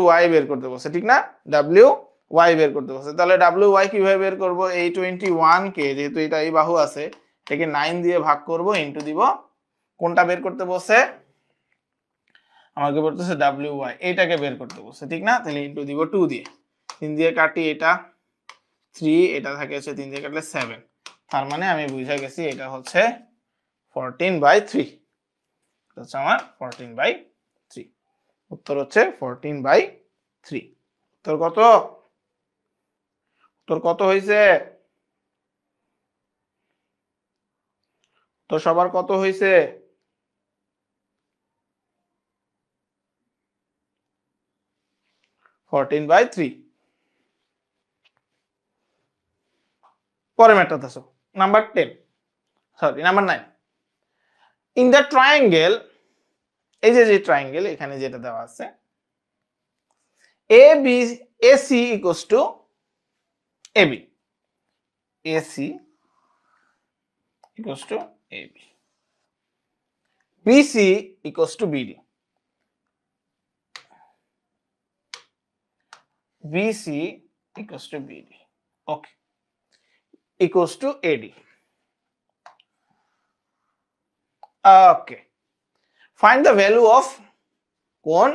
wy বের করতে বসে ঠিক না wy বের করতে বসে তাহলে wy কিভাবে বের করব এই 21 কে যেহেতু এটা এই বাহু আছে এটাকে 9 দিয়ে ভাগ করব ইনটু দিব কোনটা বের করতে বসে আমাকে বলতেছে wy এইটাকে বের করতে বসে ঠিক না তাহলে ইনটু দিব 2 দিয়ে 3 দিয়ে কাটি এটা 3 এটা থাকে হচ্ছে 3 দিয়ে কাটলে 7 তার মানে আমি বুঝে গেছি এটা হচ্ছে 14/3 এটা হচ্ছে আমার 14/3 উত্তর হচ্ছে 14/3 উত্তর কত হয়েছে তো সবার কত হয়েছে फोर्टीन बाई थ्री পরে ম্যাথটা দেখো number 10 sorry number 9 in the triangle এই যে ট্রায়াঙ্গেল এখানে যেটা দেওয়া আছে AB AC equals to AB AC equals to AB BC equals to BD BC equals to BD okay equals to AD okay find the value of কোণ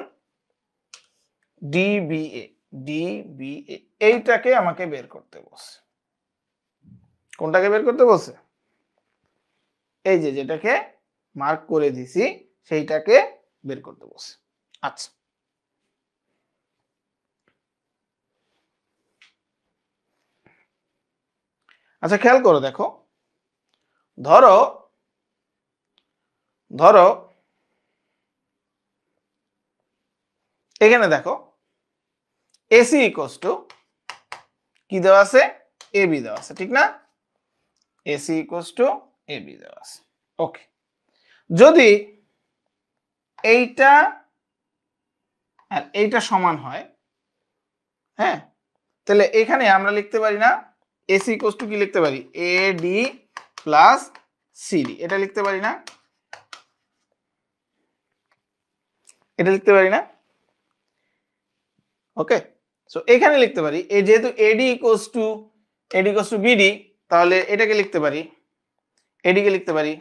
DBA এইটাকে আমাকে বের করতে বলছে কোনটাকে বের করতে বলছে এই যে যেটাকে মার্ক করে দিছি সেইটাকে বের করতে বলছে আচ্ছা আচ্ছা খেয়াল করো দেখো ধরো এখানে দেখো AC ইকুয়ালস টু কি দেওয়া আছে AB দেওয়া আছে ঠিক না AC ইকুয়ালস টু AB দেওয়া আছে ওকে যদি এইটা আর এইটা সমান হয় হ্যাঁ তাহলে এখানে আমরা লিখতে পারি না AC ইকুয়ালস টু কি লিখতে পারি AD প্লাস CD এটা লিখতে পারি না এটা লিখতে পারি না ওকে সো এখানে লিখতে পারি এই যেহেতু AD ইকুয়ালস টু BD তাহলে এটাকে লিখতে পারি AD কে লিখতে পারি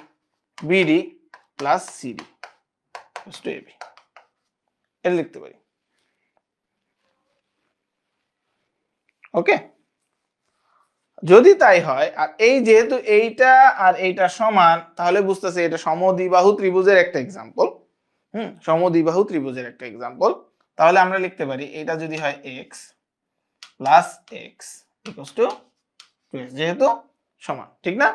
BD plus CD equals to AB এটা লিখতে পারি ওকে যদি তাই হয় আর এই যেহেতু এইটা আর এইটা সমান তাহলে বুঝতেছে এটা সমদ্বিবাহু ত্রিভুজের একটা एग्जांपल সমদ্বিবাহু ত্রিভুজের একটা एग्जांपल তাহলে আমরা লিখতে পারি এটা যদি হয় x plus x equals two 2x যেহেতু সমান ঠিক না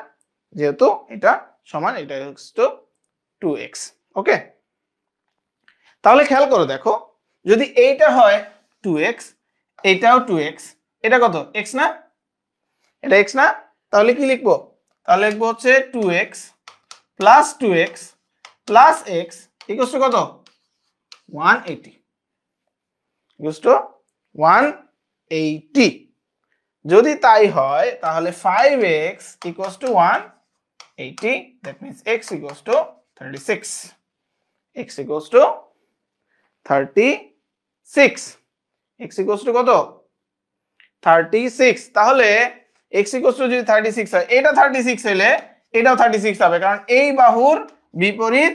যেহেতু এটা সমান এটা ইকুয়ালস টু 2x ওকে তাহলে খেয়াল করো দেখো যদি এইটা হয় 2x এটাও 2x এটা কত x না এটা x না তাহলে কি লিখবো তাহলে লিখবো হচ্ছে 2x plus 2x plus x equals to কত 180 ইকুয়ালস টু 180 যদি তাই হয় তাহলে 5x equals to 180 that means x equals two 36 x equals to 36, x equals to কত 36। তাহলে x equals to যদি 36 হয়, এটা 36 হলে এটাও 36 হবে, কারণ এই বাহুর বিপরীত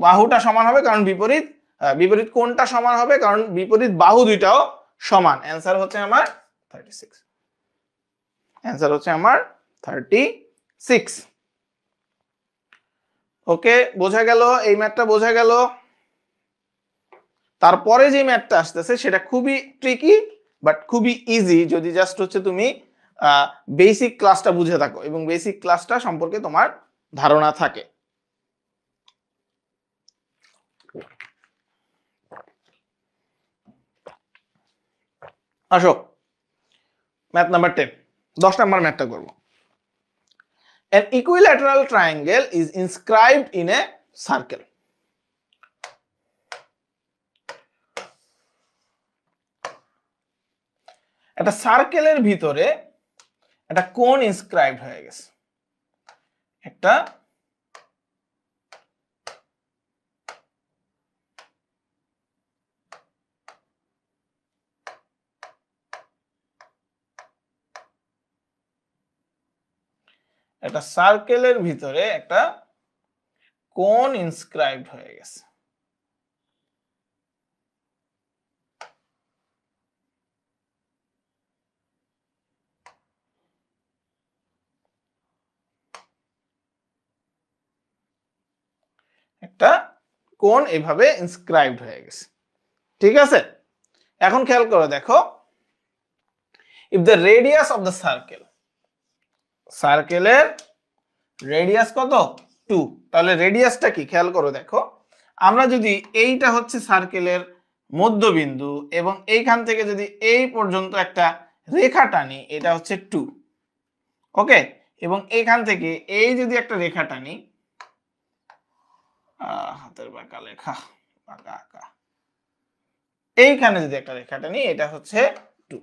বাহুটা সমান হবে, কারণ বিপরীত কোণটা সমান হবে, কারণ বিপরীত বাহু দুইটাও সমান। অ্যান্সার হচ্ছে আমার 36, অ্যান্সার হচ্ছে আমার 36। ওকে, বোঝা গেল, এই ম্যাথটা বোঝা গেল। তারপরে যে ম্যাথটা আসতেছে সেটা খুবই ট্রিকি বাট খুবই ইজি, যদি জাস্ট হচ্ছে তুমি বেসিক ক্লাসটা বুঝে থাকো এবং বেসিক ক্লাসটা সম্পর্কে তোমার ধারণা থাকে। আসো ম্যাথ নাম্বার 10, 10 নাম্বার ম্যাথটা করব। An equilateral triangle is inscribed in a circle. একটা সার্কেলের ভিতরে একটা কোণ ইনস্ক্রাইবড হয়ে গেছে। একটা সার্কেলের ভিতরে একটা কোণ ইনস্ক্রাইবড হয়ে গেছে। একটা কোণ এভাবে ইনস্ক্রাইবড হয়ে গেছে, ঠিক আছে। এখন খেয়াল করে দেখো, if the radius of the সার্কেলের রেডিয়াস কত 2, তাহলে রেডিয়াসটা কি খেয়াল করো দেখো। আমরা যদি এইটা হচ্ছে সার্কেলের মধ্যবিন্দু এবং এইখান থেকে যদি এই পর্যন্ত একটা রেখা টানি, এটা হচ্ছে 2, ওকে, এবং এইখান থেকে এই যদি একটা রেখা টানি, হাতের বাঁকা লেখা, বাঁকা আঁকা, এইখানে যদি একটা রেখা টানি, এটা হচ্ছে 2,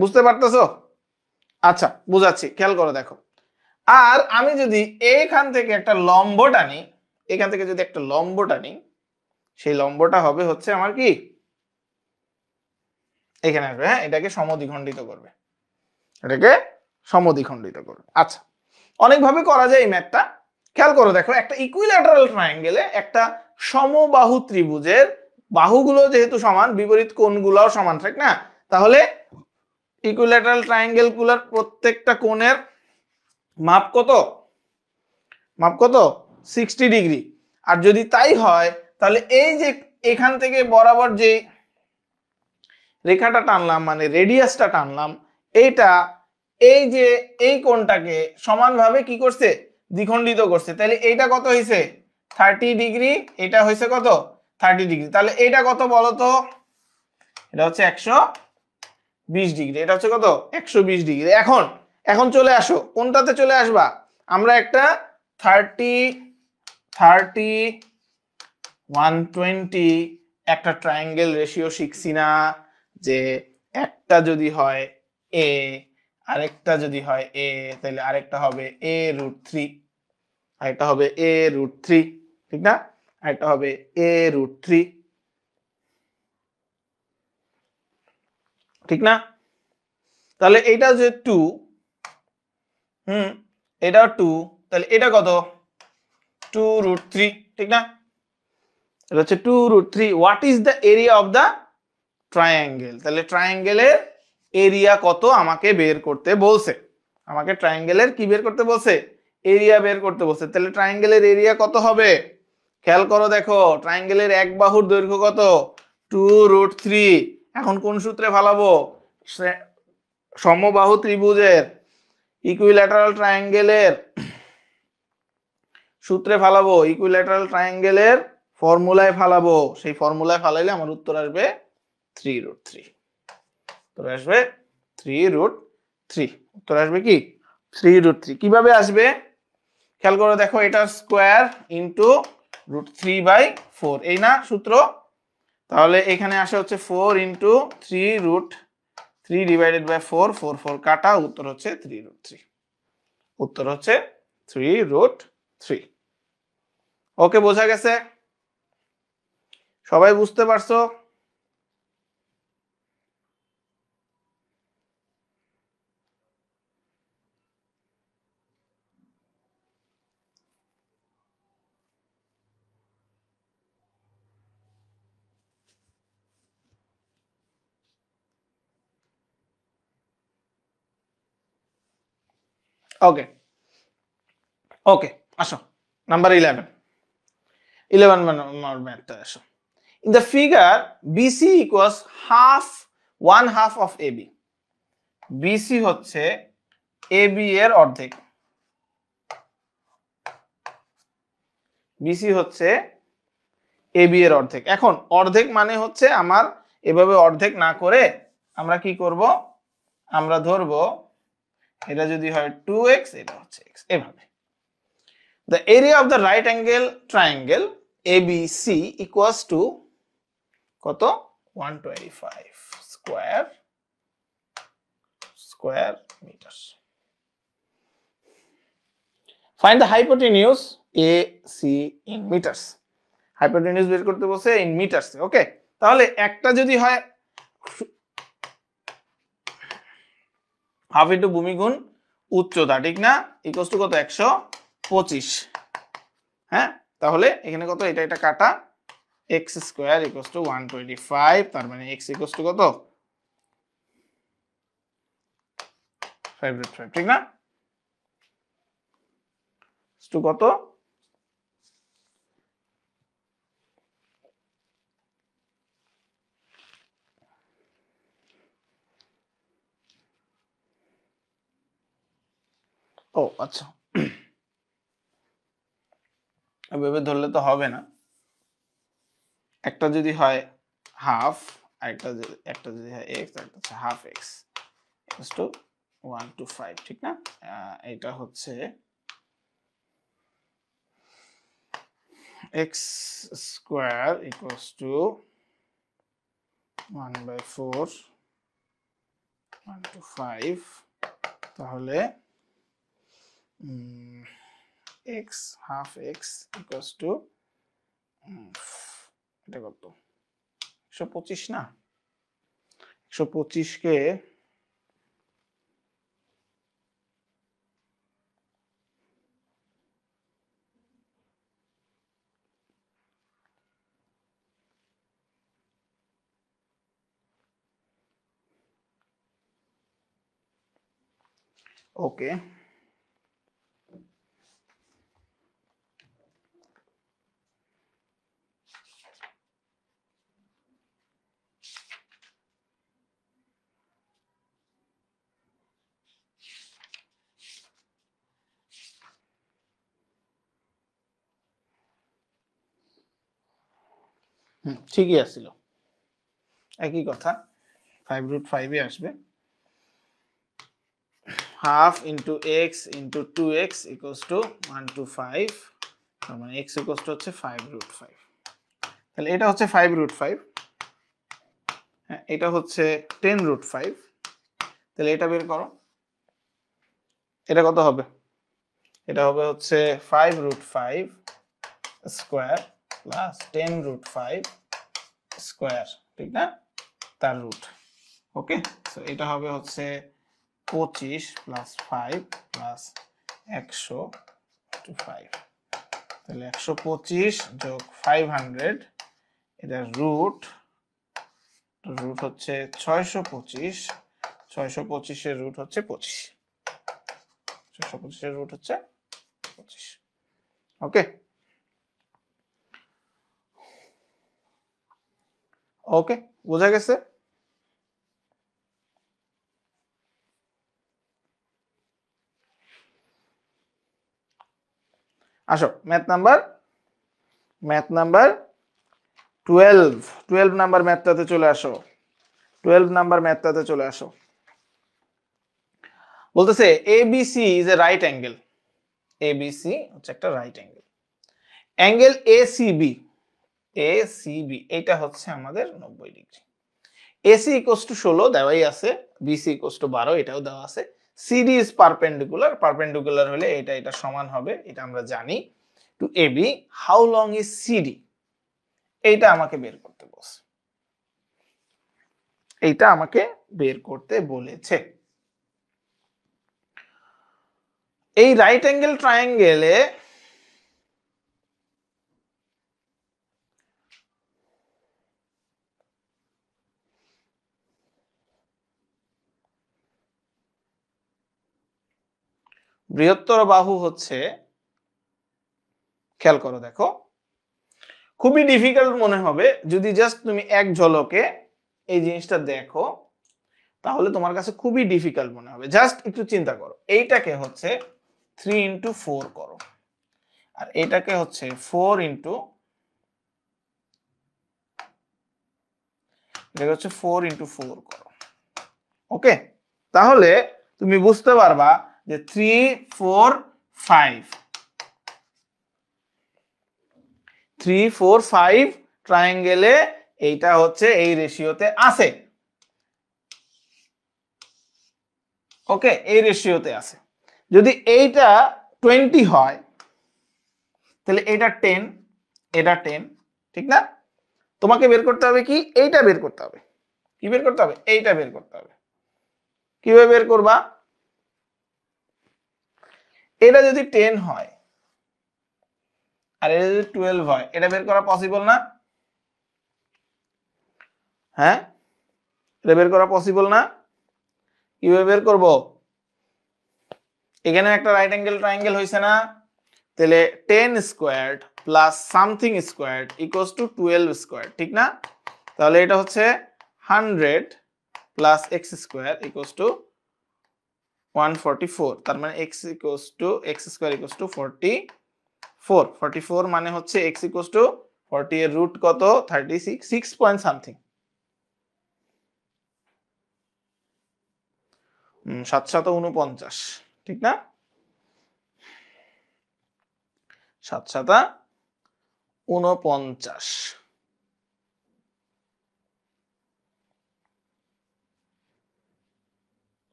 বুঝতে পারতেছো? আচ্ছা বুঝাচ্ছি, খেয়াল করো দেখো। আর আমি যদি এইখান থেকে একটা লম্ব টানি, এখান থেকে যদি একটা লম্ব টানি, সেই লম্বটা হবে হচ্ছে আমার কি এখানে আসবে, হ্যাঁ, এটাকে সমদ্বিখণ্ডিত করবে, এটাকে সমদ্বিখণ্ডিত করবে। আচ্ছা, অনেকভাবে করা যায় এই ম্যাথটা। খেয়াল করো দেখো, একটা ইকুইল্যাটারাল ট্রায়াঙ্গেলে একটা সমবাহু ত্রিভুজের বাহুগুলো যেহেতু সমান, বিপরীত কোণগুলোও সমান, ঠিক না? তাহলে ইকুইল্যাটারাল ট্রায়াঙ্গেল গুলোর প্রত্যেকটা কোণের মাপ কত 60 ডিগ্রি। আর যদি তাই হয় তাহলে এই যে এখান থেকে বরাবর যে রেখাটা টানলাম, মানে রেডিয়াসটা টানলাম, এইটা এই যে এই কোণটাকে সমানভাবে কি করছে, দ্বিখণ্ডিত করছে। তাহলে এইটা কত হয়েছে 30 ডিগ্রি, এটা হয়েছে কত 30 ডিগ্রি। তাহলে এইটা কত বলো তো, এটা হচ্ছে 120 ডিগ্রি, এটা হচ্ছে কত 120 ডিগ্রি। এখন চলে আসো, কোনটাতে চলে আসবা, আমরা একটা 30 120 একটা ট্রায়াঙ্গেল রেশিও শিখছি না, যে একটা যদি হয় a, আরেকটা যদি হয় a, তাহলে আরেকটা হবে a√3, আরেকটা হবে a√3, ঠিক না? আরেকটা হবে a√3, ঠিক না? তাহলে এটা যে 2, এটাও 2, তাহলে এটা কত 2√3, ঠিক না? এটা হচ্ছে 2√3। What is the area of the triangle? তাহলে ট্রায়াঙ্গেলের এরিয়া কত আমাকে বের করতে বলছে, আমাকে ট্রায়াঙ্গেলের কি বের করতে বলছে, এরিয়া বের করতে বলছে। তাহলে ট্রায়াঙ্গেলের এরিয়া কত হবে, খেয়াল করো দেখো, ট্রায়াঙ্গেলের এক বাহুর দৈর্ঘ্য কত 2√3। এখন কোন সূত্রে ফালাবো, সমবাহু ত্রিভুজের ইকুইল্যাটারাল ট্রায়াঙ্গেলের সূত্রে ফালাবো, ইকুইল্যাটারাল ট্রায়াঙ্গেলের ফর্মুলায় ফালাবো। সেই ফর্মুলায় ফালাইলে আমার উত্তর আসবে 3√3, উত্তর আসবে 3√3, উত্তর আসবে কি 3√3। কিভাবে আসবে খেয়াল করে দেখো, এটা স্কোয়ার ইন্টু √3/4, এই না সূত্র? তাহলে এখানে আসে হচ্ছে 4 ইন্টু 3√3 ডিভাইডেড বাই 4, 4 কাটা, উত্তর হচ্ছে 3√3, উত্তর হচ্ছে 3√3। ওকে, বোঝা গেছে? সবাই বুঝতে পারছো? ওকে ওকে, আসো নাম্বার 11 নম্বর ম্যাথটা আসো। In the figure, BC equals one half of AB. BC হচ্ছে AB এর অর্ধেক। BC হচ্ছে AB এর অর্ধেক। এখন অর্ধেক মানে হচ্ছে আমার এভাবে অর্ধেক না করে আমরা কি করব, আমরা ধরবো এটা যদি হয় 2x, এটা হচ্ছে x, এভাবে। The area of the right angle triangle ABC equals to কত? 125 square meters. Find the hypotenuse AC in meters. Hypotenuse বের করতে বলছে in meters, ওকে? তাহলে একটা যদি হয় হাফ ইন্টু ভূমি গুণ উচ্চতা, ঠিক না? ইকুয়ালস টু কত? 125। হ্যাঁ, তাহলে এখানে কত? এটা কাটা, x স্কয়ার ইকুয়ালস টু 125, তার মানে x ইকুয়ালস টু কত? 5√5, ঠিক না? টু কত? ও আচ্ছা, এভাবে ধরলে তো হবে না। একটা যদি হয় হাফ, আর একটা যদি হয় x, আর একটা হচ্ছে হাফ x ইকুয়ালস টু 125, ঠিক না? এটা হচ্ছে x স্কয়ার ইকুয়ালস টু 1/4 125, তাহলে x half x equals to এটা কত? 125 না? 125 কে ওকে, ঠিকই আসছিল, একই কথা, 5√5 আসবে। Half into x into 2x equals to 125, তার মানে x ইকুয়ালস টু হচ্ছে 5√5। তাহলে এটা হচ্ছে 5√5, হ্যাঁ, এটা হচ্ছে 10√5। তাহলে এটা বের করো, এটা কত হবে? এটা হবে হচ্ছে 5√5 স্কয়ার প্লাস 10√5 স্কয়ার, ঠিক না? তার রুট, ওকে? সো এটা হবে হচ্ছে 25 প্লাস 5 প্লাস 100/5, তাহলে 125 যোগ 500, এটা রুট হচ্ছে 625, 625 এর রুট হচ্ছে 25, 625 এর রুট হচ্ছে 25, ওকে? ওকে, বোঝা গেছে? আসো ম্যাথ নাম্বার 12 নাম্বার ম্যাথটাতে চলে আসো। 12 নাম্বার ম্যাথটাতে চলে আসো। বলতেছে ABC is a right angle. ABC হচ্ছে একটা রাইট অ্যাঙ্গেল। অ্যাঙ্গেল ACB এটা হচ্ছে আমাদের 90 ডিগ্রি। AC ইকুয়ালস টু 16 দেওয়াই আছে, BC ইকুয়ালস টু 12 এটাও দেওয়া আছে। CD ইজ পারপেন্ডিকুলার, পারপেন্ডিকুলার হলে এটা সমান হবে, এটা আমরা জানি। To AB, how long is CD, এইটা আমাকে বের করতে বলছে, এইটা আমাকে বের করতে বলেছে। এই রাইট অ্যাঙ্গেল ট্রায়াঙ্গেলে বৃহত্তর বাহু হচ্ছে, খেয়াল করো দেখো, খুবই ডিফিকাল্ট মনে হবে যদি জাস্ট তুমি এক ঝলকে এই জিনিসটা দেখো, তাহলে তোমার কাছে খুবই ডিফিকাল্ট মনে হবে। জাস্ট একটু চিন্তা করো, এইটাকে হচ্ছে 3 ইন্টু 4 করো, আর এটাকে হচ্ছে 4 ইন্টু, এটাকে হচ্ছে 4 ইন্টু 4 করো। ওকে, তাহলে তুমি বুঝতে পারবা যে 3 4 5 3 4 5 ট্রায়াঙ্গেলে এইটা হচ্ছে এই রেশিওতে আছে। ওকে, এই রেশিওতে আছে। যদি এইটা 20 হয় তাহলে এটা 10, এটা 10, ঠিক না? তোমাকে বের করতে হবে কি, এইটা বের করতে হবে। কি বের করতে হবে? এইটা বের করতে হবে। কিভাবে বের করবা? এটা যদি 10 হয় আর এটা যদি 12 হয়, এটা বের করা পসিবল না? হ্যাঁ, এটা বের করা পসিবল না? কিভাবে বের করব? এখানে একটা রাইট অ্যাঙ্গেল ট্রায়াঙ্গেল হইছে না? তাহলে 10 squared plus something squared equals to 12 squared, ঠিক না? তাহলে এটা হচ্ছে 100 plus x square equals two 144। তার মানে x equals to x square equals two 44। 44 মানে হচ্ছে x ইকুয়ালস টু 40 এর রুট কত? 36, 6 পয়েন্ট সামথিং। 749, ঠিক না? 749।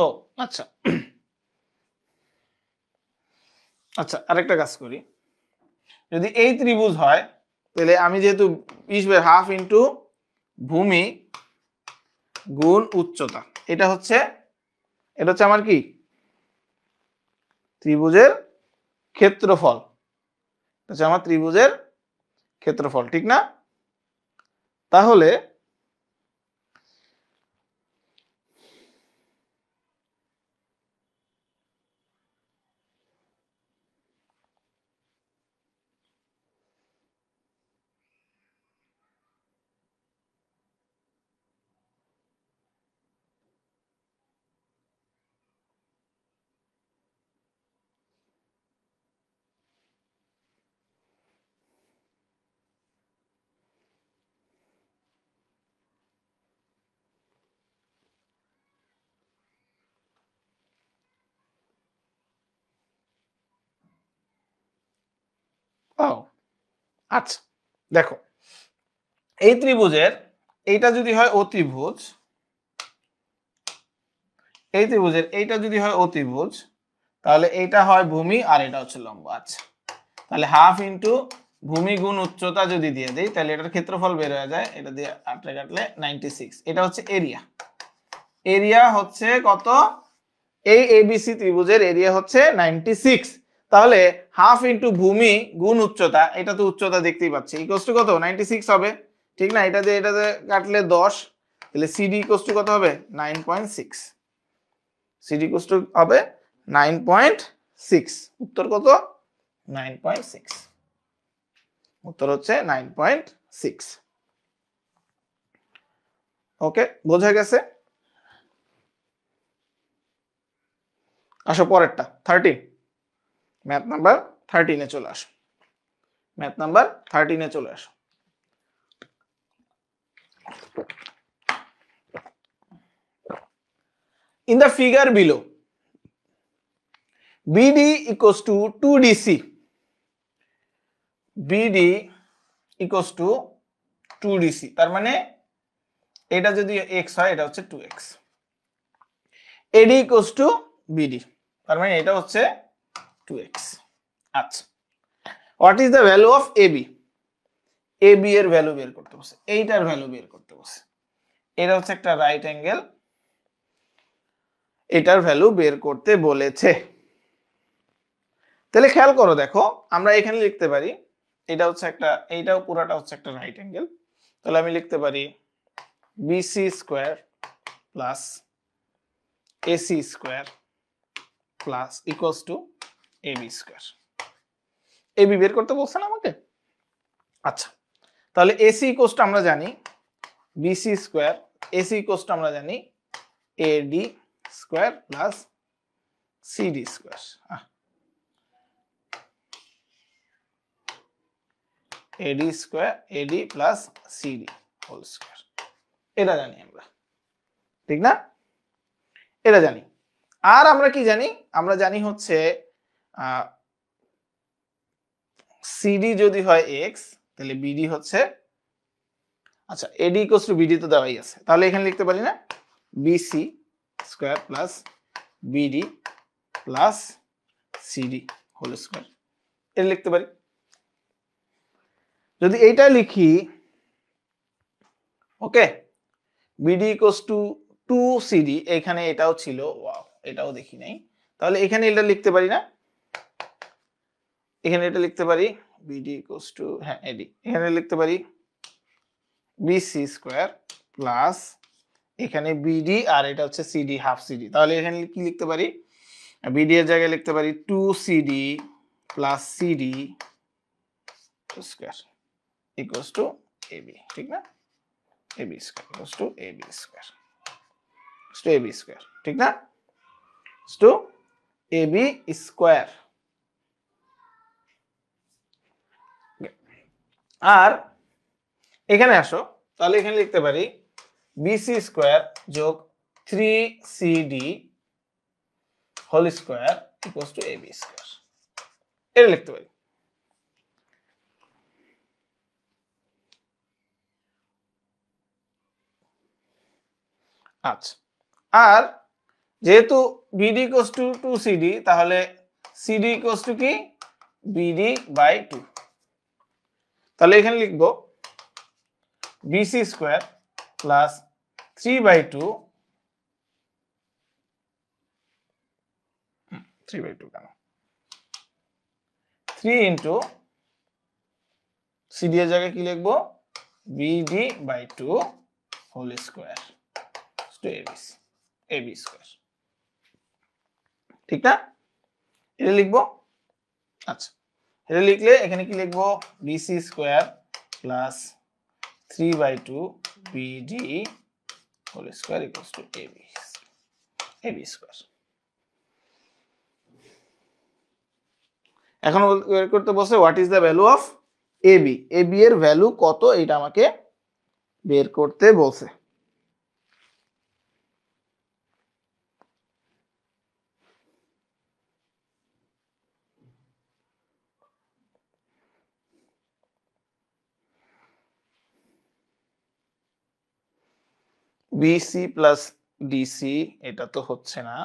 ও আচ্ছা, আচ্ছা আরেকটা কাজ করি। যদি এই ত্রিভুজ হয় তাহলে আমি যেহেতু 20/2 ইন্টু ভূমি গুণ উচ্চতা, এটা হচ্ছে আমার কি ত্রিভুজের ক্ষেত্রফল, এটা হচ্ছে আমার ত্রিভুজের ক্ষেত্রফল, ঠিক না? তাহলে ও আচ্ছা, দেখো এই ত্রিভুজের এইটা যদি হয় অতিভুজ, এই ত্রিভুজের এইটা যদি হয় অতিভুজ, তাহলে এইটা হয় ভূমি আর এটা হচ্ছে লম্ব। আচ্ছা, তাহলে হাফ ইন্টু ভূমি গুণ উচ্চতা যদি দিয়ে দেই তাহলে এটার ক্ষেত্রফল বের হয়ে যায়, এটা দিয়ে আটটা কাটলে 96। এটা হচ্ছে এরিয়া। এরিয়া হচ্ছে কত? এই এবিসি ত্রিভুজের এরিয়া হচ্ছে 96। তাহলে হাফ ইন্টু ভূমি গুণ উচ্চতা, এটা তো উচ্চতা দেখতেই পাচ্ছি, ইকুয়ালস টু কত? 96 হবে, ঠিক না? এটাতে কাটলে 10, তাহলে সিডি ইকুয়ালস টু কত হবে? 9.6। সিডি ইকুয়ালস টু হবে 9.6। উত্তর কত? 9.6। উত্তর হচ্ছে 9.6। ওকে, বোঝা গেছে? আসো পরেরটা 13, ম্যাথ নাম্বার 13 চলে আসো। ম্যাথ নাম্বার 13 চলে আসো। In the figure below, BD equals to 2DC. BD equals to 2DC, তার মানে এটা যদি x হয় এটা হচ্ছে 2x। AD equals to BD, তার মানে এটা হচ্ছে 2x। আচ্ছা, what is the value of AB? AB এর ভ্যালু বের করতে বলছে, এইটার ভ্যালু বের করতে বলছে। এটা হচ্ছে একটা রাইট অ্যাঙ্গেল, এটার ভ্যালু বের করতে বলেছে। তাহলে খেয়াল করো, দেখো আমরা এখানে লিখতে পারি এটা হচ্ছে একটা, এইটাও পুরাটা হচ্ছে একটা রাইট অ্যাঙ্গেল। তাহলে আমি লিখতে পারি BC square plus AC square plus equals to AB square. AB বের করতে বলছেন আমাকে। আচ্ছা, তাহলে এসি ইকুয়ালস টু আমরা জানি BC square, AC equals to আমরা জানি AD square plus CD square. AD square, AD plus CD whole square, এটা জানি আমরা, ঠিক না? এটা জানি। আর আমরা কি জানি? আমরা জানি হচ্ছে সিডি যদি হয় এক্স, তাহলে বিডি হচ্ছে, আচ্ছা এডি ইকুয়ালস টু বিডি তো দেওয়াই আছে, তাহলে এখানে লিখতে পারি না BC square plus BD plus CD whole square, এটা লিখতে পারি। যদি এইটা লিখি, ওকে, বিডি ইকুয়ালস টু 2CD, এখানে এটাও ছিল, ওয়াও এটাও দেখি নাই, তাহলে এখানে এটা লিখতে পারি না, এখানে এটা লিখতে পারি বিডি ইকুয়ালস টু, হ্যাঁ এডি, এখানে লিখতে পারি বিসি স্কোয়ার প্লাস এখানে বিডি আর এটা হচ্ছে সিডি, হাফ সিডি। তাহলে এখানে কি লিখতে পারি? বিডি এর জায়গায় লিখতে পারি 2CD plus CD square equals to AB, ঠিক না? AB square equals to AB square, to AB square, ঠিক না? Two AB square. আর এখানে আসো, তাহলে এখানে লিখতে পারি বিসি স্কোয়ার যোগ 3CD whole square equals to AB square, এটা লিখতে পারি। আচ্ছা, আর যেহেতু বিডি ইকুয়ালস টু 2CD, তাহলে সিডি ইকুয়ালস টু কি? BD by 2। তাহলে এখানে লিখবো বিসি স্কোয়ার প্লাস 3/2, 3/2 কেন, 3 ইন্টু সিডি এর জায়গায় কি লিখবো? BD by 2 whole square to AB square, ঠিক না? এটা লিখবো। আচ্ছা, এটা লিখলে এখানে কি লিখবো? BC square plus 3/2 BD whole square equals to AB square. এখন বের করতে বসে what is the value of AB, AB এর ভ্যালু কত এটা আমাকে বের করতে বলছে। বিসি প্লাস ডিসি এটা তো হচ্ছে না,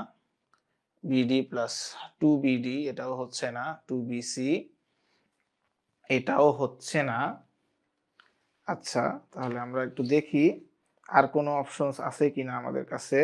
বিডি প্লাস 2BD এটাও হচ্ছে না, 2BC এটাও হচ্ছে না। আচ্ছা, তাহলে আমরা একটু দেখি আর কোনো অপশনস আছে কিনা আমাদের কাছে।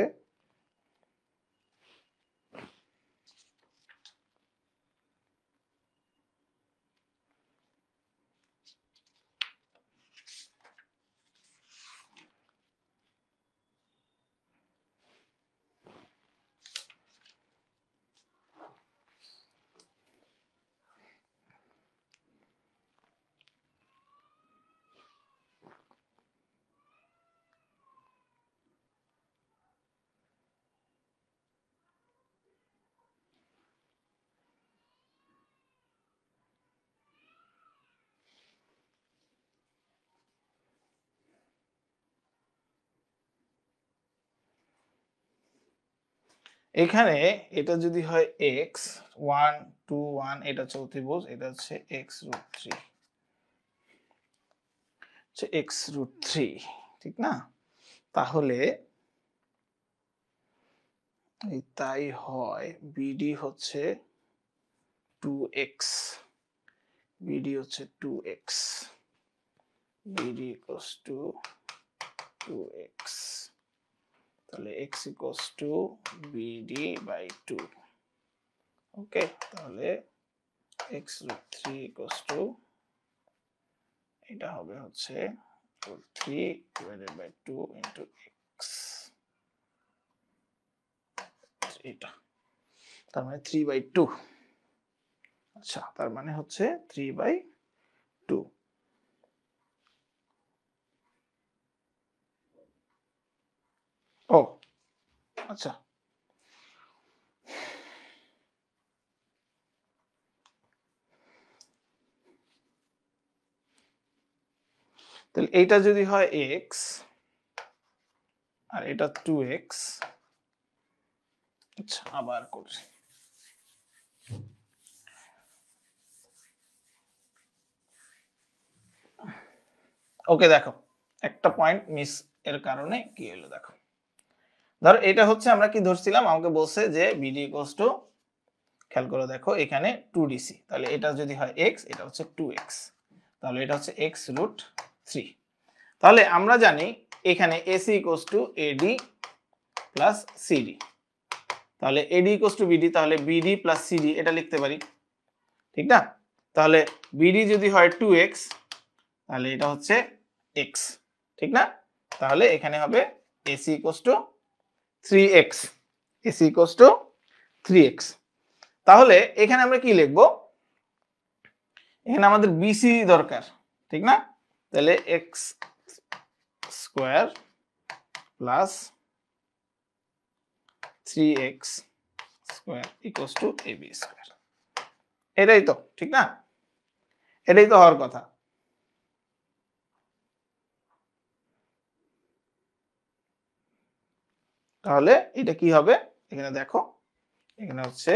এখানে এটা যদি হয় এক্স 1 2 1, এটা চতুর্ভুজ, এটা হচ্ছে x√3, x√3, ঠিক না? তাহলে এই তাই হয়, বিডি হচ্ছে 2x, বিডি হচ্ছে 2x, BD equals to 2x, তাহলে x equals to BD by 2। Okay, তাহলে x রুট 3 ইকুয়ালস টু এটা হবে হচ্ছে root 3 divided by 2 into x, এটা তার মানে 3/2। আচ্ছা, তার মানে হচ্ছে 3/2। ও আচ্ছা, তাহলে এইটা যদি হয় x আর এটা 2x, আচ্ছা আবার করছি। ওকে, দেখো একটা পয়েন্ট মিস এর কারণে কি হলো, দেখো ধরো এটা হচ্ছে আমরা কি ধরছিলাম, আমাকে বলছে যে বিডি ইকুয়ালস টু, খেয়াল করে দেখো এখানে 2dc, তাহলে এটা যদি হয় x, এটা হচ্ছে 2x, তাহলে এটা হচ্ছে x রুট 3। তাহলে আমরা জানি এখানে AC equals to AD plus CD, তাহলে AD ইকুয়ালস টু BD, তাহলে BD প্লাস CD এটা লিখতে পারি, ঠিক না? তাহলে BD যদি হয় 2x, তাহলে এটা হচ্ছে x, ঠিক না? তাহলে এখানে হবে AC equals to 3x, AC equals to 3x। তাহলে এখানে আমরা কি লিখবো, এখানে আমাদের BC দরকার, ঠিক না? তাহলে x square plus 3x square equals to AB square, এটাই তো, ঠিক না? এটাই তো হওয়ার কথা। তাহলে এটা কি হবে, এখানে দেখো এখানে হচ্ছে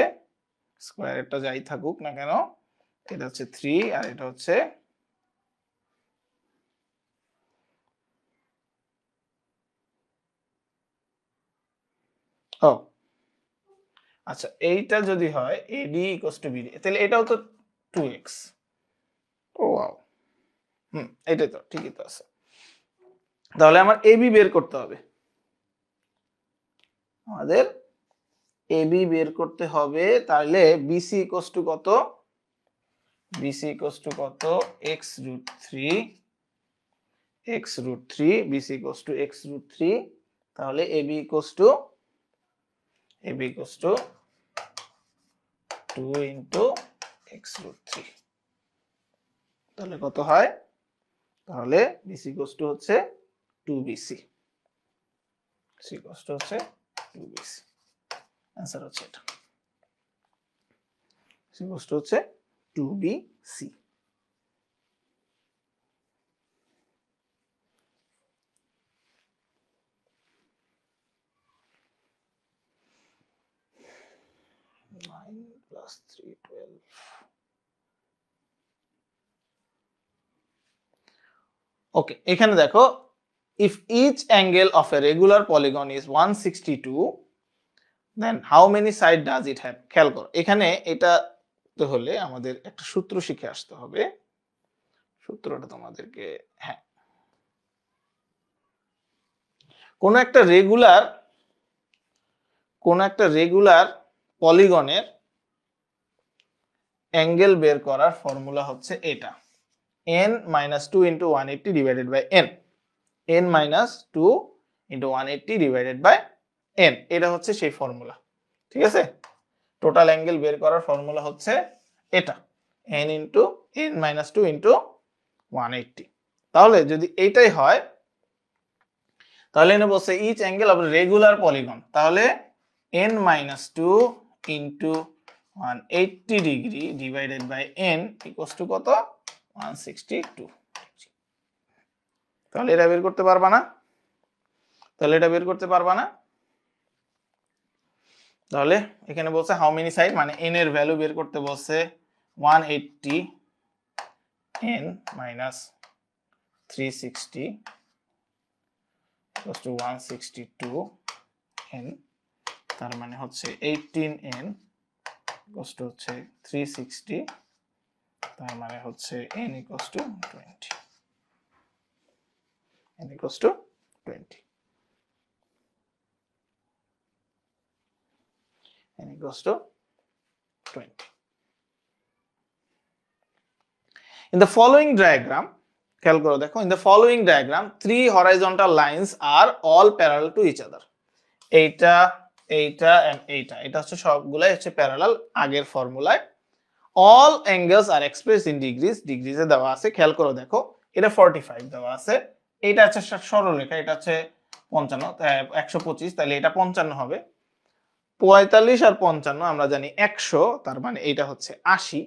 স্কয়ারটা যাই থাকুক না কেন, এটা হচ্ছে 3 আর এটা হচ্ছে ও আচ্ছা, এইটা যদি হয় AD ইকুয়ালস টু BD, তাহলে এটাও তো 2x। ও ওয়াও, এটাই তো, ঠিকই তো আছে। তাহলে আমার AB বের করতে হবে, আমাদের AB বের করতে হবে। তাহলে BC ইকুয়ালস টু কত, BC ইকুয়ালস টু কত, x root 3, x root 3, BC equals to x root 3, তাহলে AB equals to 2 into x root 3, তাহলে কত হয়, তাহলে BC ইকুয়ালস টু হচ্ছে 2BC, BC ইকুয়ালস টু হচ্ছে 2BC, आंसर হচ্ছে এটা, BC ইকুয়ালস টু হচ্ছে 2BC। plus 3 12। ওকে, এখানে দেখো if each angle of a regular polygon is 162, then how many side does it have? খেয়াল করো এখানে এটা তো হলে আমাদের একটা সূত্র শিখে আসতে হবে, সূত্রটা তোমাদেরকে, হ্যাঁ, কোন একটা রেগুলার পলিগনের অ্যাঙ্গেল বের করার ফর্মুলা হচ্ছে এটা, n minus 2 into 180 divided by n, n minus 2 into 180 divided by n, এটা হচ্ছে সেই ফর্মুলা, ঠিক আছে? টোটাল অ্যাঙ্গেল বের করার ফর্মুলা হচ্ছে এটা, n into n minus 2 into 180। তাহলে যদি এইটাই হয়, তাহলে এনে বলছে each angle of regular polygon, তাহলে n minus 2 into 180 degree divided by n equals to কত, 162। তাহলে এটা বের করতে পারবা না, তাহলে এটা বের করতে পারবা না। তাহলে এখানে বলছে হাউ মেনি সাইড, মানে n এর ভ্যালু বের করতে বলছে 180 n minus 360 equals to 162 n, তার মানে হচ্ছে 18n ইকুয়ালস টু হচ্ছে 360, তার মানে হচ্ছে n equals two 20, n equals two 20, n equals to 20. In the following diagram, খেয়াল করে দেখো, in the following diagram, 3 horizontal lines are all parallel to each other. এইটা and এটা হচ্ছে সবগুলাই হচ্ছে প্যারালাল আগের ফর্মুলায়। all angles are expressed in degrees, ডিগ্রিজে দেওয়া আছে। খেয়াল করে দেখো, এটা 45 দেওয়া আছে, এটা হচ্ছে সরলরেখা, এটা হচ্ছে 55 125, তাহলে এটা 55 হবে। 45 আর 55 আমরা জানি 100, তার মানে এইটা হচ্ছে 80।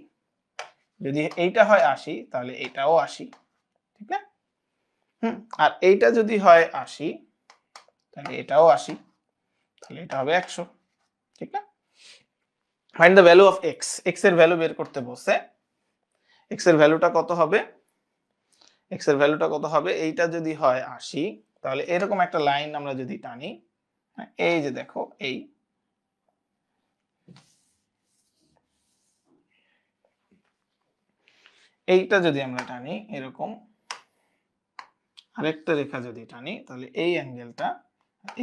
যদি এইটা হয় 80 তাহলে এটাও 80, ঠিক না? আর এইটা যদি হয় 80 তাহলে এটাও 80, তাহলে এটা হবে 100, ঠিক না? Find the value of x, x এর ভ্যালু বের করতে বলছে। x এর ভ্যালুটা কত হবে? x এর ভ্যালুটা কত হবে? এইটা যদি হয় 80 তাহলে এরকম একটা লাইন আমরা যদি টানি, এই যে দেখো, এইটা যদি আমরা টানি এরকম, আরেকটা রেখা যদি টানি, তাহলে এই অ্যাঙ্গেলটা,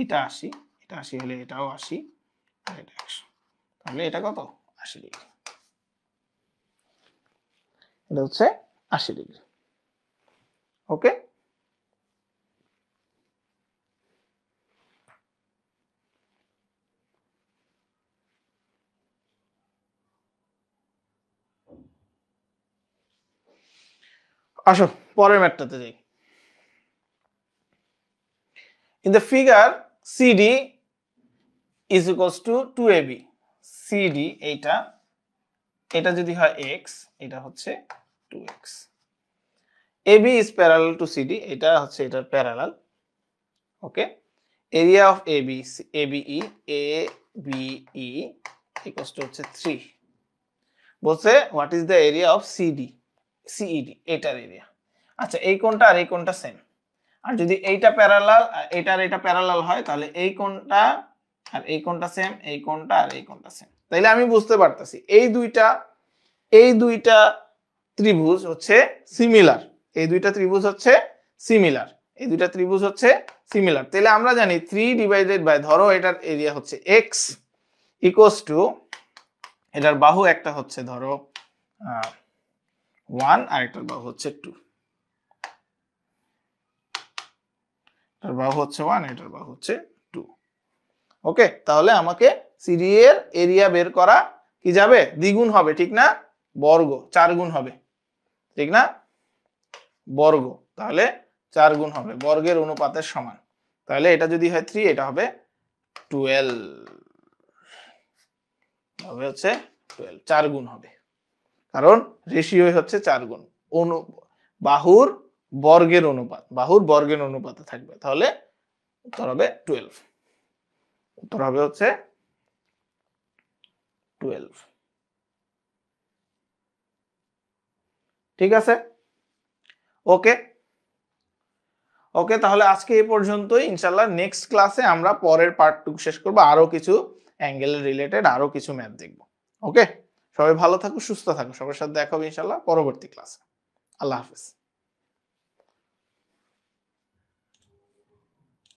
এটা 80, এটা 80 হলে এটাও 80, আর এটা 100, তাহলে এটা কত? 80 ডিগ্রি। এটা হচ্ছে 80 ডিগ্রি। ওকে, আসো পরের ম্যাথটাতে যাই। In the figure, CD is equals to 2AB. CD এটা যদি হয় x, এটা হচ্ছে 2x. AB is parallel to CD, এটা হচ্ছে এটার parallel. Okay, area of ABE equals to হচ্ছে 3। বলছে what is the area of CED, এটার এরিয়া। আচ্ছা, এই কোণটা আর এই কোণটা সেম, আর যদি এইটা প্যারালাল আর এটা প্যারালাল হয় তাহলে এই কোণটা আর এই কোণটা সেম, এই কোণটা আর এই কোণটা সেম। তাইলে আমি বুঝতে পারতাছি এই দুইটা ত্রিভুজ হচ্ছে সিমিলার, এই দুইটা ত্রিভুজ হচ্ছে সিমিলার, এই দুইটা ত্রিভুজ হচ্ছে সিমিলার। তাহলে আমরা জানি 3 ডিভাইডেড বাই, ধরো এটার এরিয়া হচ্ছে x ইকুয়ালস টু, এটার বাহু একটা হচ্ছে ধরো 1 আর এটার বাহু হচ্ছে 2, এটার বাহু হচ্ছে 1, এটার বাহু হচ্ছে 2। ওকে, তাহলে আমাকে সিডি এর এরিয়া বের করা কি যাবে? দ্বিগুণ হবে, ঠিক না? বর্গ 4 গুণ হবে, ঠিক না? বর্গ, তাহলে 4 গুণ হবে, বর্গের অনুপাতের সমান। তাহলে এটা যদি হয় 3, এটা হবে 12, হবে হচ্ছে 12, 4 গুণ হবে, কারণ রেশিও হচ্ছে 4 গুণ। বাহুর বর্গের অনুপাতে থাকবে, তাহলে উত্তর হবে 12, উত্তর হবে হচ্ছে 12। ঠিক আছে, ওকে, তাহলে আজকে এই পর্যন্তই। ইনশাআল্লাহ নেক্সট ক্লাসে আমরা পরের পার্টটুকু শেষ করব, আরো কিছু অ্যাঙ্গেল রিলেটেড আরো কিছু ম্যাথ দেখব। ওকে, সবাই ভালো থাকো, সুস্থ থাকো, সবার সাথে দেখা হবে ইনশাআল্লাহ পরবর্তী ক্লাসে। আল্লাহ হাফেজ।